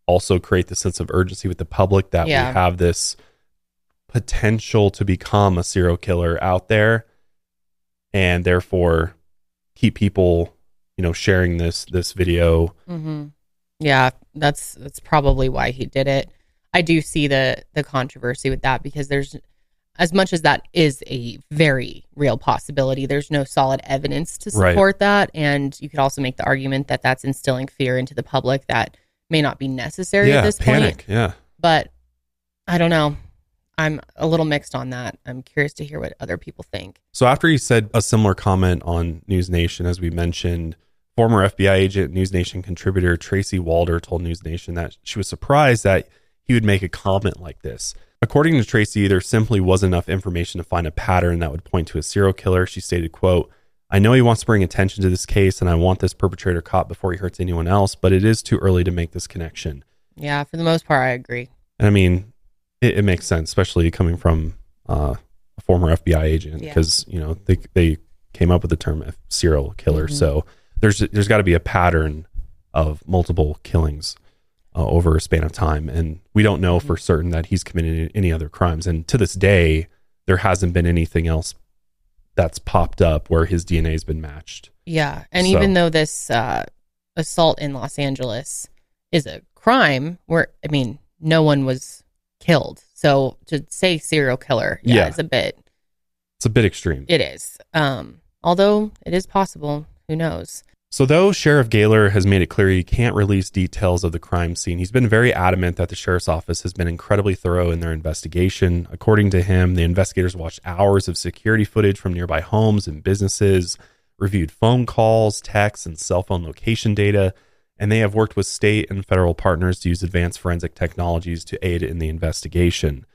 also create the sense of urgency with the public that we have this potential to become a serial killer out there, and therefore keep people, sharing this video. Yeah, that's probably why he did it. I do see the controversy with that because there's, as much as that is a very real possibility, there's no solid evidence to support that. And you could also make the argument that that's instilling fear into the public that may not be necessary at this point. Yeah. But I don't know. I'm a little mixed on that. I'm curious to hear what other people think. So after he said a similar comment on News Nation, as we mentioned, former FBI agent, News Nation contributor Tracy Walder told News Nation that she was surprised that he would make a comment like this. According to Tracy, there simply wasn't enough information to find a pattern that would point to a serial killer. She stated, quote, "I know he wants to bring attention to this case and I want this perpetrator caught before he hurts anyone else, but it is too early to make this connection." Yeah, for the most part, I agree. And I mean, it makes sense, especially coming from a former FBI agent, because they came up with the term serial killer. So there's got to be a pattern of multiple killings over a span of time, and we don't know for certain that he's committed any other crimes. And to this day, there hasn't been anything else that's popped up where his DNA has been matched. Yeah, and even though this assault in Los Angeles is a crime, no one was killed. So to say serial killer, it's a bit extreme. It is. Although it is possible, who knows? So though Sheriff Gaylor has made it clear he can't release details of the crime scene, he's been very adamant that the sheriff's office has been incredibly thorough in their investigation. According to him, the investigators watched hours of security footage from nearby homes and businesses, reviewed phone calls, texts, and cell phone location data, and they have worked with state and federal partners to use advanced forensic technologies to aid in the investigation.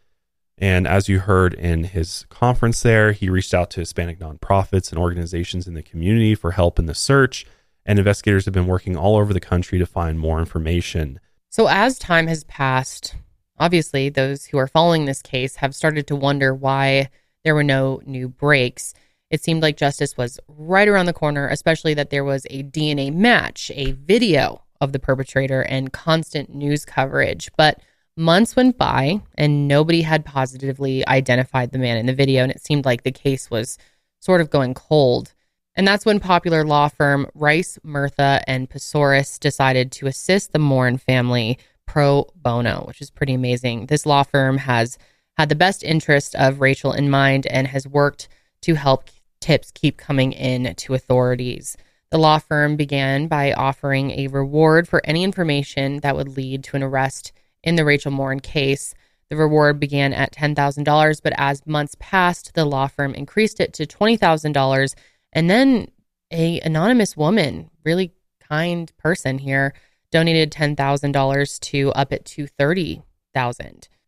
And as you heard in his conference there, he reached out to Hispanic nonprofits and organizations in the community for help in the search, and investigators have been working all over the country to find more information. So as time has passed, obviously those who are following this case have started to wonder why there were no new breaks. It seemed like justice was right around the corner, especially that there was a DNA match, a video of the perpetrator, and constant news coverage. But months went by and nobody had positively identified the man in the video, and it seemed like the case was sort of going cold. And that's when popular law firm Rice, Murtha, and Pesoris decided to assist the Morin family pro bono, which is pretty amazing. This law firm has had the best interest of Rachel in mind and has worked to help tips keep coming in to authorities. The law firm began by offering a reward for any information that would lead to an arrest in the Rachel Morin case. The reward began at $10,000, but as months passed, the law firm increased it to $20,000. And then an anonymous woman, really kind person here, donated $10,000 to up it to $30,000.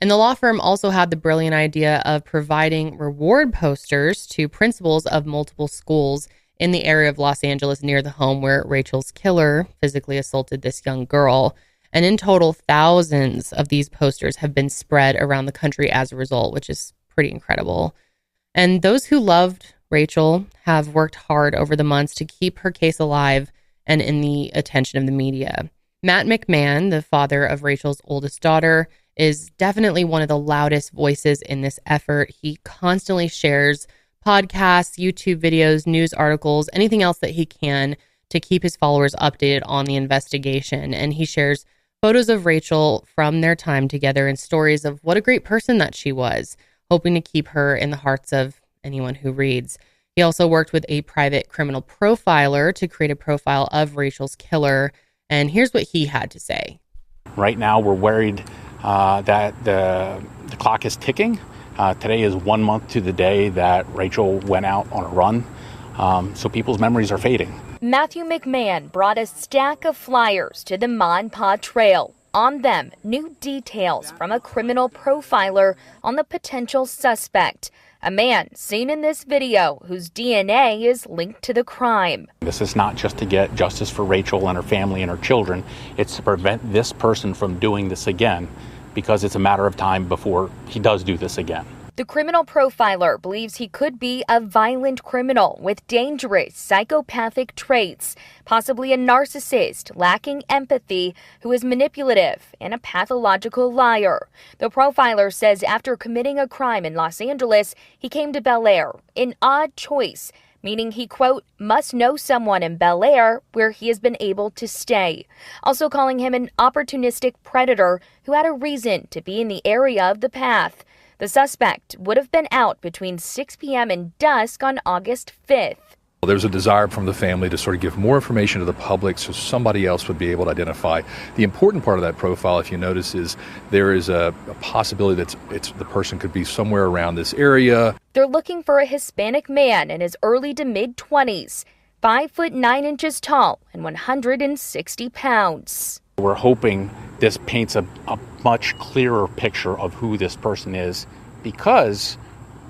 And the law firm also had the brilliant idea of providing reward posters to principals of multiple schools in the area of Los Angeles near the home where Rachel's killer physically assaulted this young girl. And in total, thousands of these posters have been spread around the country as a result, which is pretty incredible. And those who loved Rachel have worked hard over the months to keep her case alive and in the attention of the media. Matt McMahon, the father of Rachel's oldest daughter, is definitely one of the loudest voices in this effort. He constantly shares podcasts, YouTube videos, news articles, anything else that he can to keep his followers updated on the investigation. And he shares photos of Rachel from their time together and stories of what a great person that she was, hoping to keep her in the hearts of anyone who reads. He also worked with a private criminal profiler to create a profile of Rachel's killer. And here's what he had to say. Right now, we're worried that the clock is ticking. Today is 1 month to the day that Rachel went out on a run. So people's memories are fading. Matthew McMahon brought a stack of flyers to the Mon Pa Trail. On them, new details from a criminal profiler on the potential suspect, a man seen in this video whose DNA is linked to the crime. This is not just to get justice for Rachel and her family and her children. It's to prevent this person from doing this again, because it's a matter of time before he does do this again. The criminal profiler believes he could be a violent criminal with dangerous psychopathic traits, possibly a narcissist lacking empathy who is manipulative and a pathological liar. The profiler says after committing a crime in Los Angeles, he came to Bel Air, an odd choice, meaning he, quote, must know someone in Bel Air where he has been able to stay. Also calling him an opportunistic predator who had a reason to be in the area of the path. The suspect would have been out between 6 p.m. and dusk on August 5th. There's a desire from the family to sort of give more information to the public so somebody else would be able to identify. The important part of that profile, if you notice, is there is a possibility that the person could be somewhere around this area. They're looking for a Hispanic man in his early to mid-20s, 5'9" tall and 160 pounds. We're hoping this paints a much clearer picture of who this person is, because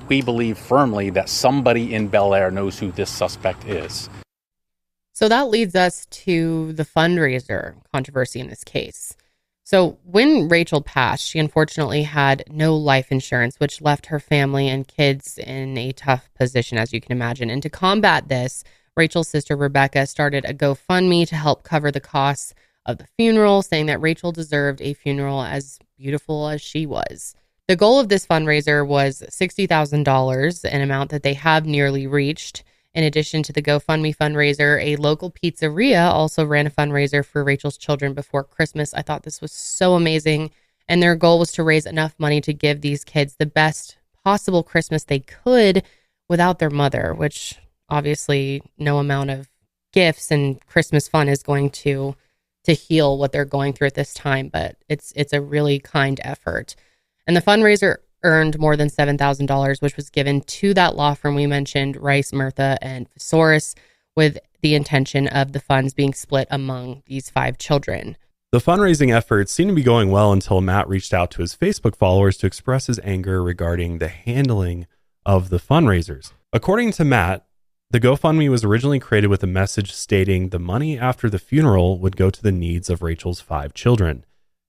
we believe firmly that somebody in Bel Air knows who this suspect is. So that leads us to the fundraiser controversy in this case. So when Rachel passed, she unfortunately had no life insurance, which left her family and kids in a tough position, as you can imagine. And to combat this, Rachel's sister Rebecca started a GoFundMe to help cover the costs of the funeral, saying that Rachel deserved a funeral as beautiful as she was. The goal of this fundraiser was $60,000, an amount that they have nearly reached. In addition to the GoFundMe fundraiser, a local pizzeria also ran a fundraiser for Rachel's children before Christmas. I thought this was so amazing. And their goal was to raise enough money to give these kids the best possible Christmas they could without their mother, which obviously no amount of gifts and Christmas fun is going to heal what they're going through at this time. But it's a really kind effort. And the fundraiser earned more than $7,000, which was given to that law firm we mentioned, Rice, Murtha, and Fossouris, with the intention of the funds being split among these 5 children. The fundraising efforts seemed to be going well until Matt reached out to his Facebook followers to express his anger regarding the handling of the fundraisers. According to Matt, the GoFundMe was originally created with a message stating the money after the funeral would go to the needs of Rachel's 5 children.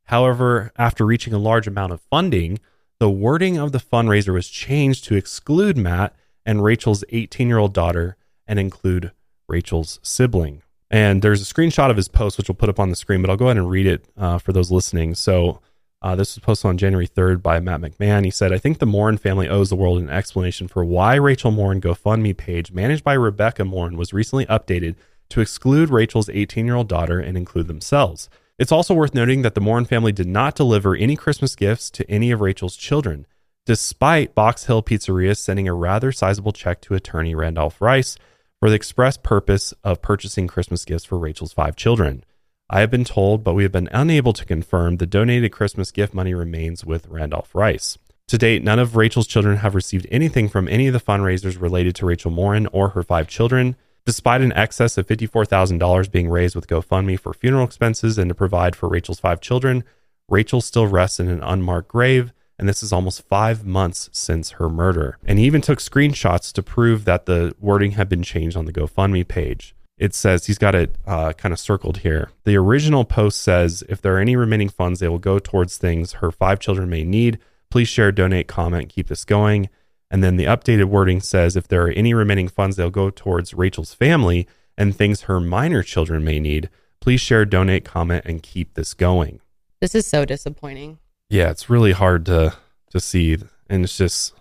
However, after reaching a large amount of funding, the wording of the fundraiser was changed to exclude Matt and Rachel's 18-year-old daughter and include Rachel's sibling. And there's a screenshot of his post, which we'll put up on the screen, but I'll go ahead and read it for those listening. So this was posted on January 3rd by Matt McMahon. He said, I think the Morin family owes the world an explanation for why Rachel Morin GoFundMe page managed by Rebecca Morin was recently updated to exclude Rachel's 18-year-old daughter and include themselves. It's also worth noting that the Morin family did not deliver any Christmas gifts to any of Rachel's children, despite Box Hill Pizzeria sending a rather sizable check to attorney Randolph Rice for the express purpose of purchasing Christmas gifts for Rachel's 5 children. I have been told, but we have been unable to confirm, the donated Christmas gift money remains with Randolph Rice. To date, none of Rachel's children have received anything from any of the fundraisers related to Rachel Morin or her 5 children. Despite an excess of $54,000 being raised with GoFundMe for funeral expenses and to provide for Rachel's 5 children, Rachel still rests in an unmarked grave, and this is almost 5 months since her murder. And he even took screenshots to prove that the wording had been changed on the GoFundMe page. it says, he's got it kind of circled here. The original post says, if there are any remaining funds, they will go towards things her 5 children may need. Please share, donate, comment, keep this going. And then the updated wording says, if there are any remaining funds, they'll go towards Rachel's family and things her minor children may need. Please share, donate, comment, and keep this going. This is so disappointing. Yeah, it's really hard to see. And it's just,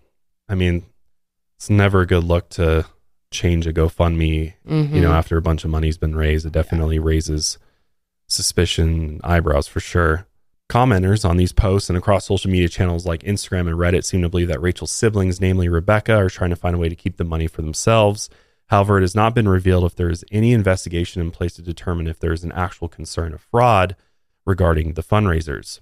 I mean, it's never a good look to change a GoFundMe, after a bunch of money's been raised. It definitely raises suspicion, eyebrows for sure. Commenters on these posts and across social media channels like Instagram and Reddit seem to believe that Rachel's siblings, namely Rebecca, are trying to find a way to keep the money for themselves. However, it has not been revealed if there is any investigation in place to determine if there is an actual concern of fraud regarding the fundraisers.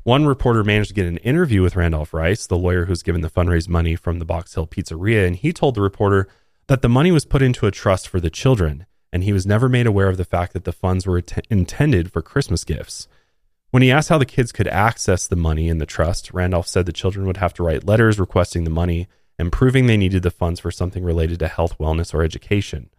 One reporter managed to get an interview with Randolph Rice, the lawyer who's given the fundraise money from the Box Hill Pizzeria, and he told the reporter that the money was put into a trust for the children, and he was never made aware of the fact that the funds were intended for Christmas gifts. When he asked how the kids could access the money in the trust, Randolph said the children would have to write letters requesting the money and proving they needed the funds for something related to health, wellness, or education.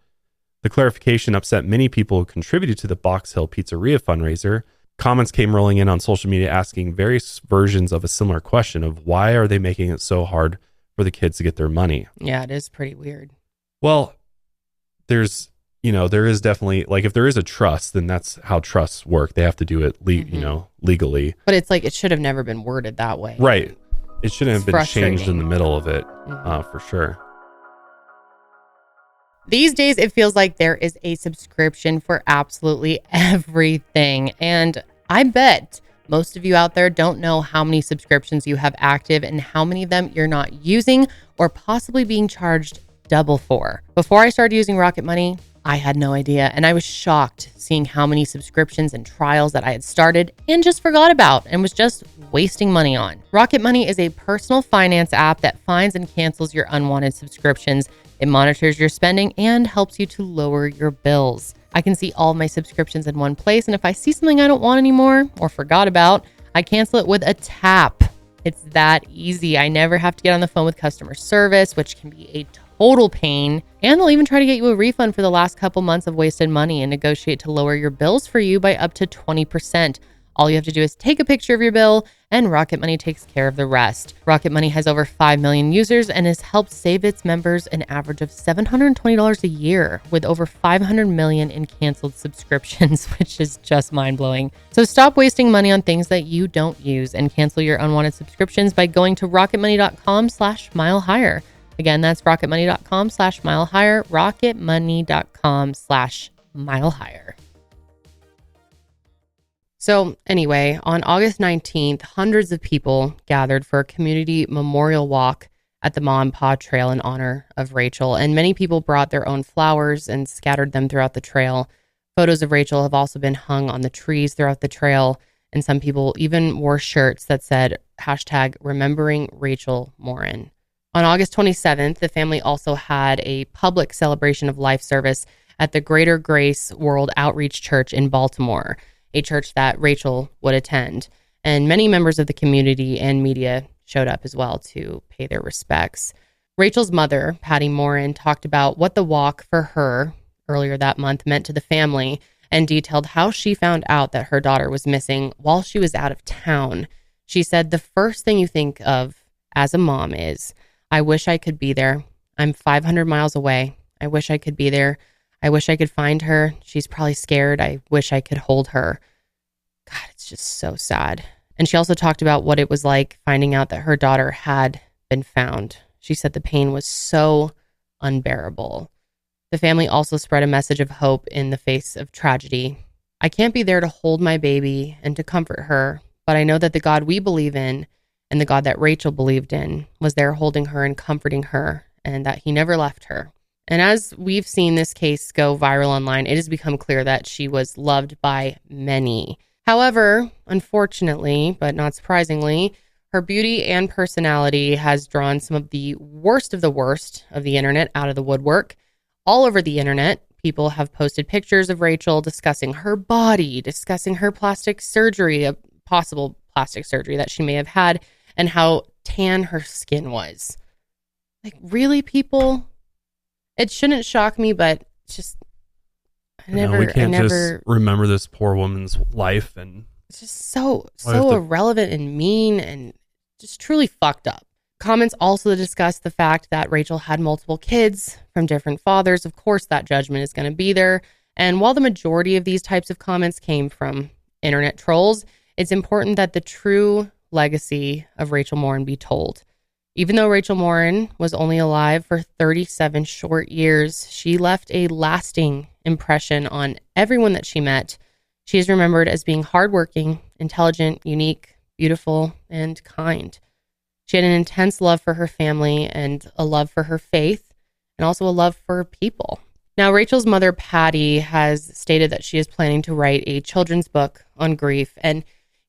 The clarification upset many people who contributed to the Box Hill Pizzeria fundraiser. Comments came rolling in on social media asking various versions of a similar question of why are they making it so hard for the kids to get their money? Yeah, it is pretty weird. Well, there is definitely, like, if there is a trust, then that's how trusts work. They have to do it, legally. But it's like, it should have never been worded that way. Right. It shouldn't have been changed in the middle of it, for sure. These days, it feels like there is a subscription for absolutely everything. And I bet most of you out there don't know how many subscriptions you have active and how many of them you're not using or possibly being charged double for. Before I started using Rocket Money, I had no idea, and I was shocked seeing how many subscriptions and trials that I had started and just forgot about and was just wasting money on. Rocket Money is a personal finance app that finds and cancels your unwanted subscriptions. It monitors your spending and helps you to lower your bills. I can see all of my subscriptions in one place, and if I see something I don't want anymore or forgot about, I cancel it with a tap. It's that easy. I never have to get on the phone with customer service, which can be a total pain. And they'll even try to get you a refund for the last couple months of wasted money and negotiate to lower your bills for you by up to 20%. All you have to do is take a picture of your bill, and Rocket Money takes care of the rest. Rocket Money has over 5 million users and has helped save its members an average of $720 a year with over 500 million in canceled subscriptions, which is just mind-blowing. So stop wasting money on things that you don't use and cancel your unwanted subscriptions by going to rocketmoney.com/milehigher. Again, that's rocketmoney.com/milehigher, rocketmoney.com/milehigher. So anyway, on August 19th, hundreds of people gathered for a community memorial walk at the Ma and Pa Trail in honor of Rachel. And many people brought their own flowers and scattered them throughout the trail. Photos of Rachel have also been hung on the trees throughout the trail. And some people even wore shirts that said #remembering Rachel Morin. On August 27th, the family also had a public celebration of life service at the Greater Grace World Outreach Church in Baltimore, a church that Rachel would attend. And many members of the community and media showed up as well to pay their respects. Rachel's mother, Patty Morin, talked about what the walk for her earlier that month meant to the family and detailed how she found out that her daughter was missing while she was out of town. She said, "The first thing you think of as a mom is, I wish I could be there. I'm 500 miles away. I wish I could be there. I wish I could find her. She's probably scared. I wish I could hold her." God, it's just so sad. And she also talked about what it was like finding out that her daughter had been found. She said the pain was so unbearable. The family also spread a message of hope in the face of tragedy. "I can't be there to hold my baby and to comfort her, but I know that the God we believe in and the God that Rachel believed in was there holding her and comforting her, and that he never left her." And as we've seen this case go viral online, it has become clear that she was loved by many. However, unfortunately, but not surprisingly, her beauty and personality has drawn some of the worst of the internet out of the woodwork. All over the internet, people have posted pictures of Rachel discussing her body, discussing her plastic surgery, a possible plastic surgery that she may have had, and how tan her skin was. Like, really, people? It shouldn't shock me, but it's just, We can't just remember this poor woman's life, and it's just so irrelevant and mean and just truly fucked up. Comments also discuss the fact that Rachel had multiple kids from different fathers. Of course, that judgment is going to be there. And while the majority of these types of comments came from internet trolls, it's important that the true legacy of Rachel Morin be told. Even though Rachel Morin was only alive for 37 short years, she left a lasting impression on everyone that she met. She is remembered as being hardworking, intelligent, unique, beautiful, and kind. She had an intense love for her family and a love for her faith, and also a love for people. Now, Rachel's mother, Patty, has stated that she is planning to write a children's book on grief. And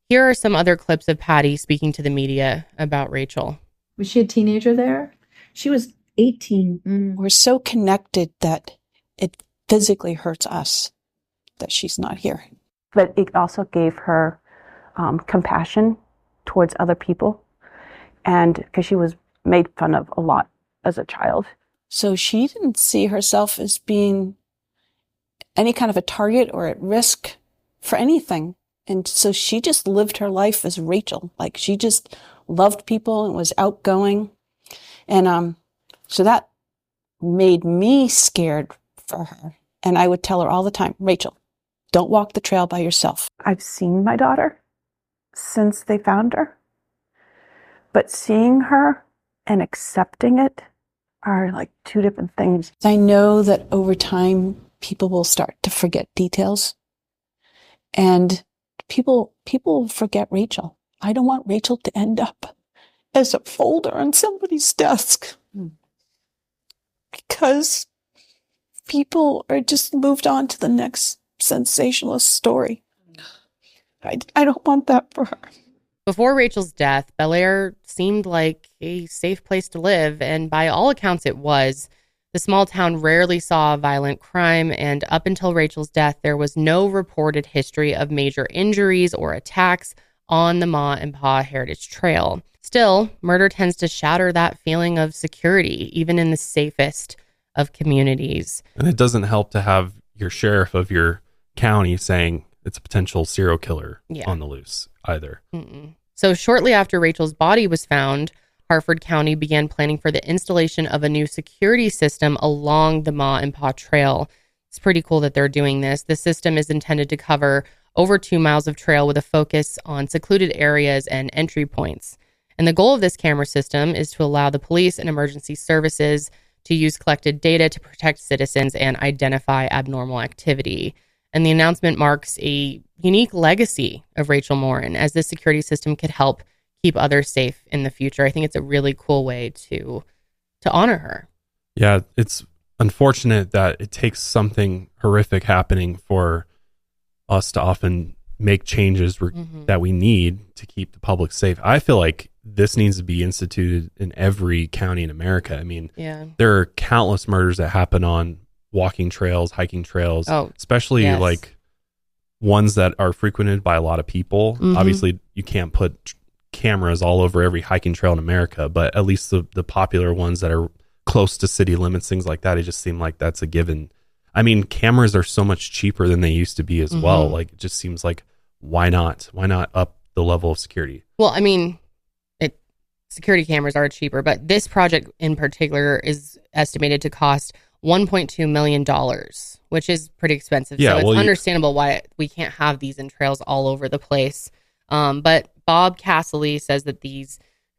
here are some other clips of Patty speaking to the media about Rachel. Was she a teenager there? She was 18. We're so connected that it physically hurts us that she's not here. But it also gave her compassion towards other people. And because she was made fun of a lot as a child. So she didn't see herself as being any kind of a target or at risk for anything. And so she just lived her life as Rachel. Like, she just loved people and was outgoing. And so that made me scared for her. And I would tell her all the time, Rachel, don't walk the trail by yourself. I've seen my daughter since they found her. But seeing her and accepting it are like two different things. I know that over time, people will start to forget details. And people forget Rachel. I don't want Rachel to end up as a folder on somebody's desk. Because people are just moved on to the next sensationalist story. I don't want that for her. Before Rachel's death, Bel Air seemed like a safe place to live, and by all accounts it was. The small town rarely saw violent crime, and up until Rachel's death, there was no reported history of major injuries or attacks on the Ma and Pa Heritage Trail. Still, murder tends to shatter that feeling of security, even in the safest of communities. And it doesn't help to have your sheriff of your county saying it's a potential serial killer on the loose either. So shortly after Rachel's body was found, Harford County began planning for the installation of a new security system along the Ma and Pa Trail. It's pretty cool that they're doing this. The system is intended to cover over 2 miles of trail with a focus on secluded areas and entry points. And the goal of this camera system is to allow the police and emergency services to use collected data to protect citizens and identify abnormal activity. And the announcement marks a unique legacy of Rachel Morin, as this security system could help keep others safe in the future. I think it's a really cool way to honor her. Yeah, it's unfortunate that it takes something horrific happening for us to often make changes that we need to keep the public safe. I feel like this needs to be instituted in every county in America. I mean, there are countless murders that happen on walking trails, hiking trails, especially like ones that are frequented by a lot of people. Obviously, you can't put cameras all over every hiking trail in America, but at least the popular ones that are close to city limits, things like that, it just seemed like that's a given. I mean, cameras are so much cheaper than they used to be as well. Like, it just seems like, why not? Why not up the level of security? Well, I mean, security cameras are cheaper, but this project in particular is estimated to cost $1.2 million, which is pretty expensive. Yeah, so it's understandable why we can't have these in trails all over the place. But Bob Casserly says that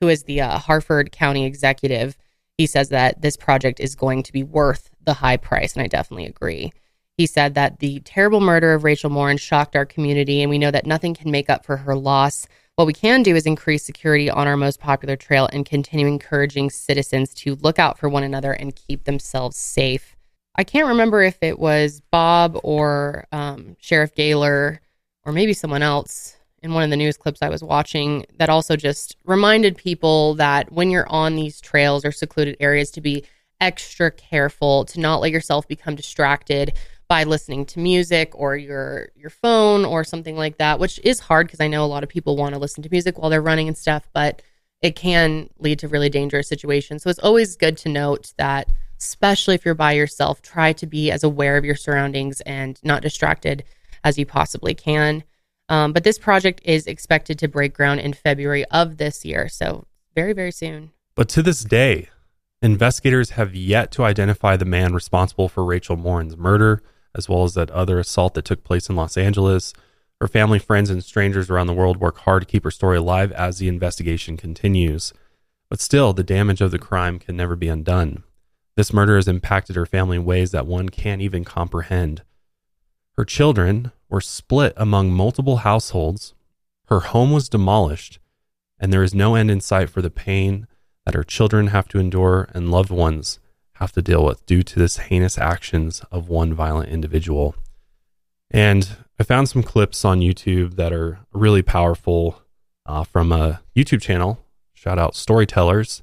who is the Harford County executive, he says that this project is going to be worth the high price, and I definitely agree. He said that the terrible murder of Rachel Morin shocked our community, and we know that nothing can make up for her loss. What we can do is increase security on our most popular trail and continue encouraging citizens to look out for one another and keep themselves safe. I can't remember if it was Bob or Sheriff Gaylor or maybe someone else in one of the news clips I was watching that also just reminded people that when you're on these trails or secluded areas to be extra careful, to not let yourself become distracted by listening to music or your phone or something like that, which is hard because I know a lot of people want to listen to music while they're running and stuff, but it can lead to really dangerous situations. So it's always good to note that especially if you're by yourself, try to be as aware of your surroundings and not distracted as you possibly can. But this project is expected to break ground in February of this year. So very, very soon. But to this day, investigators have yet to identify the man responsible for Rachel Morin's murder, as well as that other assault that took place in Los Angeles. Her family, friends, and strangers around the world work hard to keep her story alive as the investigation continues. But still, the damage of the crime can never be undone. This murder has impacted her family in ways that one can't even comprehend. Her children were split among multiple households. Her home was demolished, and there is no end in sight for the pain that her children have to endure and loved ones have to deal with due to this heinous actions of one violent individual. And I found some clips on YouTube that are really powerful from a YouTube channel. Shout out Storytellers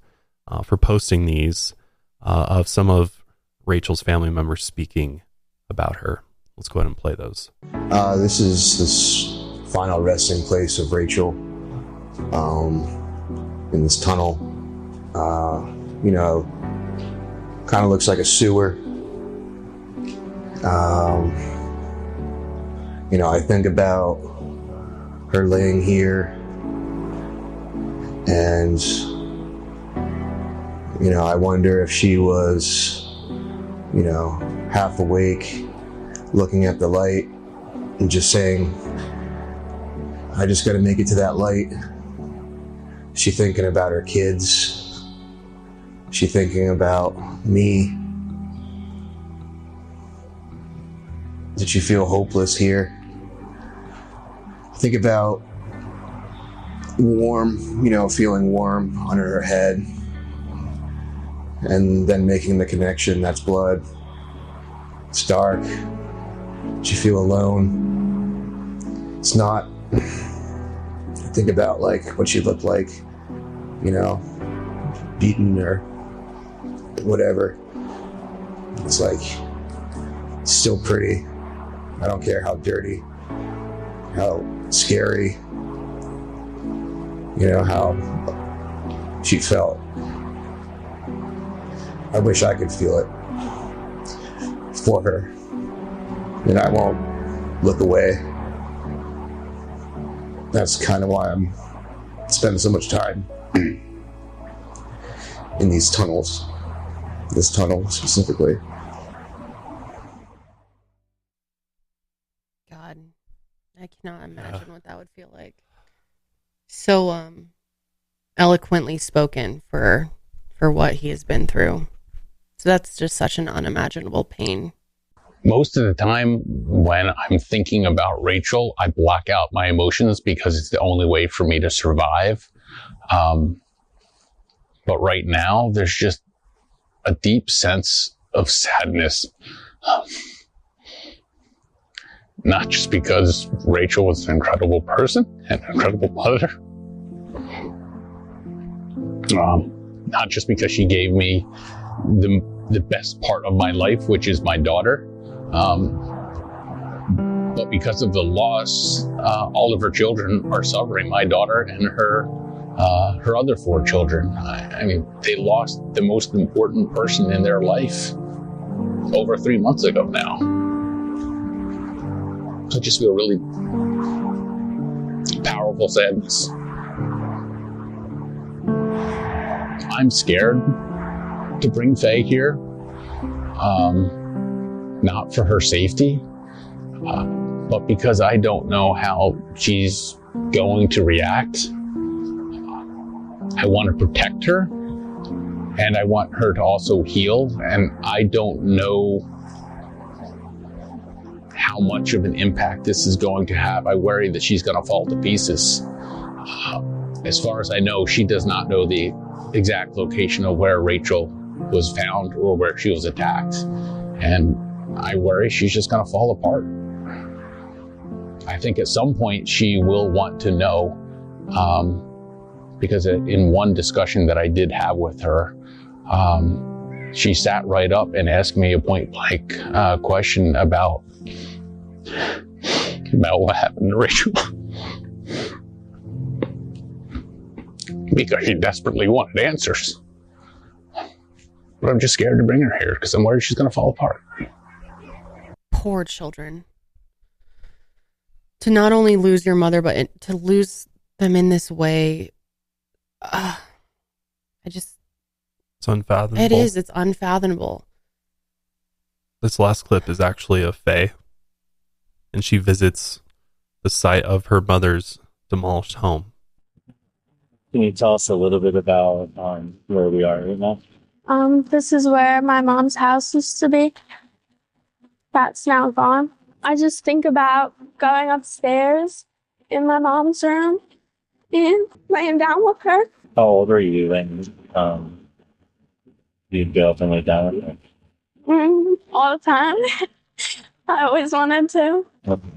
for posting these of some of Rachel's family members speaking about her. Let's go ahead and play those. This is this final resting place of Rachel in this tunnel. Kind of looks like a sewer. I think about her laying here and, I wonder if she was, half awake, looking at the light and just saying, I just got to make it to that light. She thinking about her kids. She thinking about me. Did she feel hopeless here? Think about warm, feeling warm under her head. And then making the connection, that's blood. It's dark. Did she feel alone? It's not. Think about what she looked like, beaten or whatever. It's still pretty. I don't care how dirty, how scary, how she felt. I wish I could feel it for her. And I won't look away. That's kind of why I'm spending so much time in these tunnels. This tunnel specifically. God, I cannot imagine what that would feel like. So eloquently spoken for what he has been through. So that's just such an unimaginable pain. Most of the time when I'm thinking about Rachel, I block out my emotions because it's the only way for me to survive. But right now, there's just a deep sense of sadness. Not just because Rachel was an incredible person and an incredible mother. Not just because she gave me the best part of my life, which is my daughter. But because of the loss, all of her children are suffering. My daughter and her other 4 children. I mean, they lost the most important person in their life over 3 months ago now. I just feel really powerful sadness. I'm scared to bring Faye here. Not for her safety, but because I don't know how she's going to react. I want to protect her, and I want her to also heal, and I don't know how much of an impact this is going to have. I worry that she's going to fall to pieces. As far as I know, she does not know the exact location of where Rachel was found or where she was attacked, and I worry she's just going to fall apart. I think at some point she will want to know, because in one discussion that I did have with her, she sat right up and asked me a point-blank question about what happened to Rachel. Because she desperately wanted answers. But I'm just scared to bring her here because I'm worried she's going to fall apart. Poor children. To not only lose your mother, but to lose them in this way. It's unfathomable. It is. It's unfathomable. This last clip is actually of Faye, and she visits the site of her mother's demolished home. Can you tell us a little bit about where we are right now? This is where my mom's house used to be. That's now gone. I just think about going upstairs in my mom's room and laying down with her. How old were you when you'd go up and lay down with her? All the time. I always wanted to.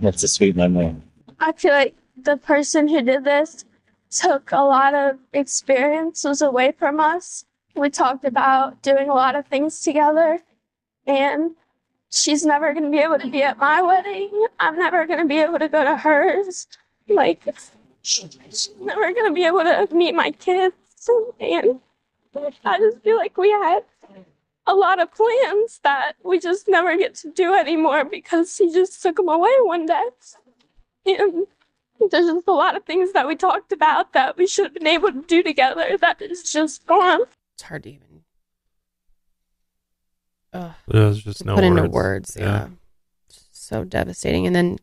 That's a sweet memory. I feel like the person who did this took a lot of experiences away from us. We talked about doing a lot of things together, and she's never going to be able to be at my wedding. I'm never going to be able to go to hers. Like, she's never going to be able to meet my kids. And I just feel like we had a lot of plans that we just never get to do anymore because he just took them away one day. And there's just a lot of things that we talked about that we should have been able to do together that is just gone. It's hard to even There's just no put words. into words. Yeah. So devastating. And then,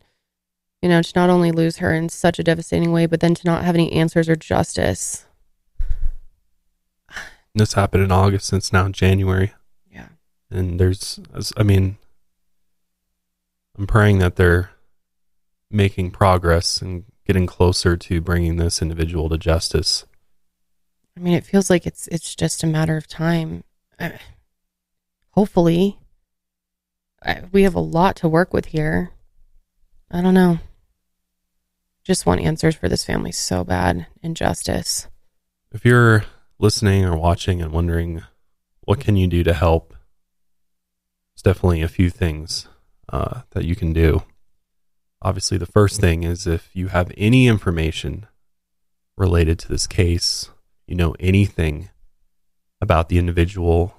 to not only lose her in such a devastating way, but then to not have any answers or justice. This happened in August, and it's now January. Yeah. And I'm praying that they're making progress and getting closer to bringing this individual to justice. It feels like it's just a matter of time. Hopefully. We have a lot to work with here. I don't know. Just want answers for this family so bad, and justice. If you're listening or watching and wondering what can you do to help, there's definitely a few things that you can do. Obviously, the first thing is if you have any information related to this case, anything about the individual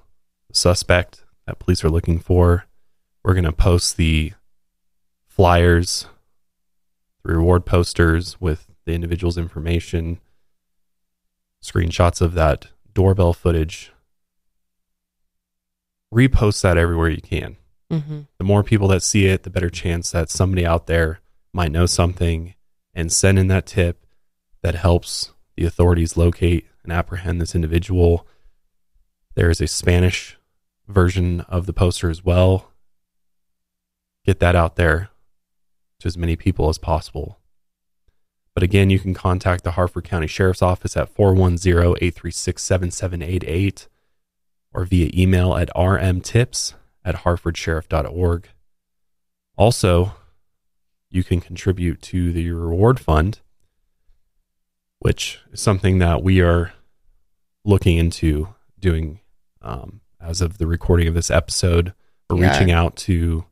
suspect that police are looking for, we're going to post the flyers, the reward posters with the individual's information, screenshots of that doorbell footage. Repost that everywhere you can. Mm-hmm. The more people that see it, the better chance that somebody out there might know something and send in that tip that helps the authorities locate and apprehend this individual. There is a Spanish version of the poster as well. Get that out there to as many people as possible. But again, you can contact the Harford County Sheriff's Office at 410-836-7788 or via email at rmtips@harfordsheriff.org. Also, you can contribute to the reward fund, which is something that we are looking into doing as of the recording of this episode. We're reaching out to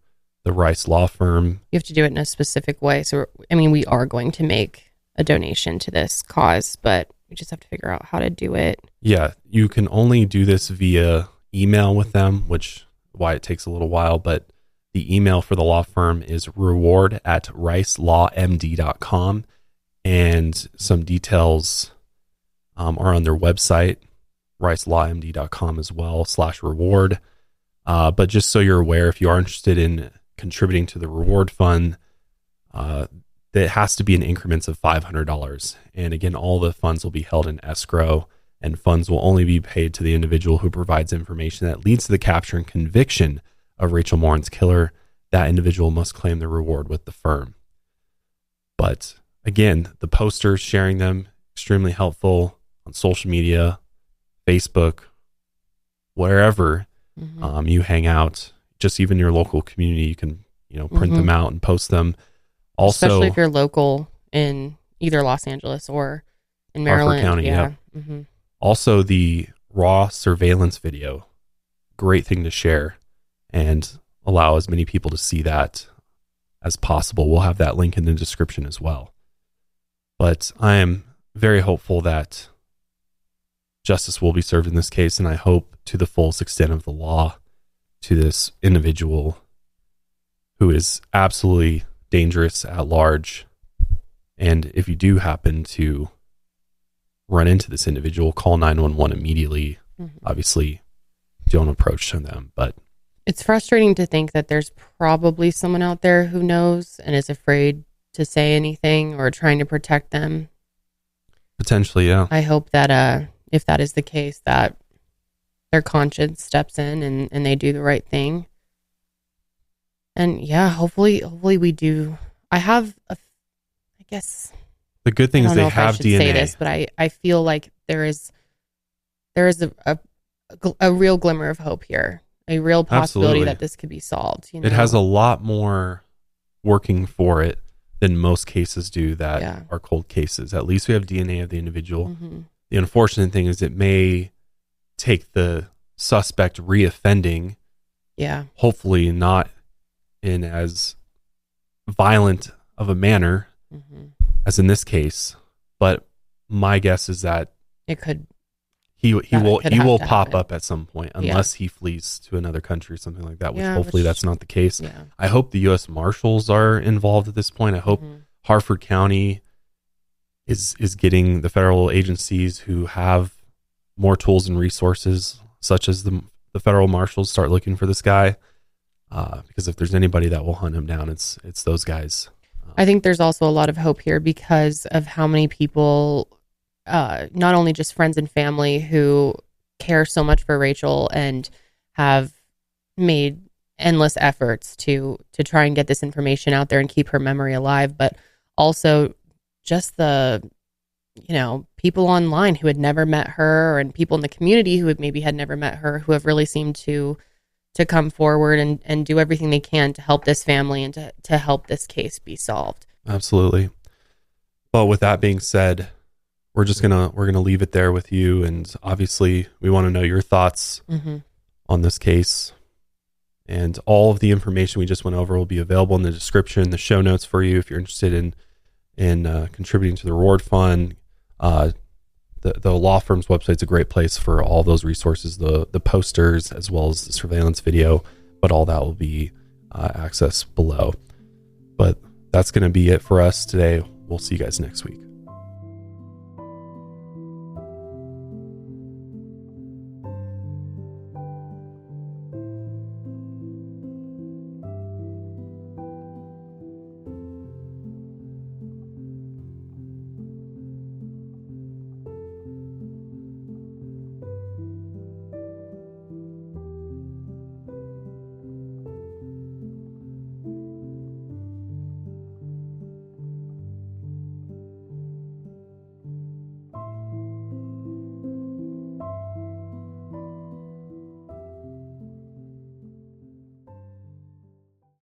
the Rice Law Firm. You have to do it in a specific way. So, we are going to make a donation to this cause, but we just have to figure out how to do it. Yeah, you can only do this via email with them, which why it takes a little while, but the email for the law firm is reward@ricelawmd.com, and some details are on their website, ricelawmd.com as well, /reward. But just so you're aware, if you are interested in contributing to the reward fund, that has to be in increments of $500. And again, all the funds will be held in escrow, and funds will only be paid to the individual who provides information that leads to the capture and conviction of Rachel Morin's killer. That individual must claim the reward with the firm. But again, the posters, sharing them, extremely helpful on social media, Facebook, wherever you hang out, just even your local community, you can print them out and post them. Also, especially if you're local in either Los Angeles or in Maryland. Harford County, yeah. Mm-hmm. Also, the raw surveillance video, great thing to share and allow as many people to see that as possible. We'll have that link in the description as well. But I am very hopeful that justice will be served in this case, and I hope to the fullest extent of the law to this individual who is absolutely dangerous at large. And if you do happen to run into this individual, call 911 immediately. Obviously, don't approach them, but it's frustrating to think that there's probably someone out there who knows and is afraid to say anything or trying to protect them. Potentially, yeah. I hope that if that is the case, that their conscience steps in and they do the right thing. And yeah, hopefully we do. I guess the good thing is they have DNA. Say this, but I feel like there is a real glimmer of hope here, a real possibility that this could be solved. You know? It has a lot more working for it than most cases do that are cold cases. At least we have DNA of the individual. The unfortunate thing is it may take the suspect reoffending. Yeah. Hopefully not in as violent of a manner as in this case, but my guess is that it could. He will pop up at some point unless he flees to another country or something like that, which hopefully that's not the case. Yeah. I hope the U.S. Marshals are involved at this point. I hope Harford County is getting the federal agencies who have more tools and resources, such as the federal marshals, start looking for this guy. Because if there's anybody that will hunt him down, it's those guys. I think there's also a lot of hope here because of how many people, not only just friends and family who care so much for Rachel and have made endless efforts to try and get this information out there and keep her memory alive, but also just the, people online who had never met her and people in the community who had never met her, who have really seemed to come forward and do everything they can to help this family and to help this case be solved. Absolutely. Well, with that being said, we're gonna leave it there with you, and obviously we want to know your thoughts on this case. And all of the information we just went over will be available in the description, the show notes for you if you're interested in contributing to the reward fund. The law firm's website's a great place for all those resources, the posters as well as the surveillance video, but all that will be accessed below. But that's going to be it for us today. We'll see you guys next week.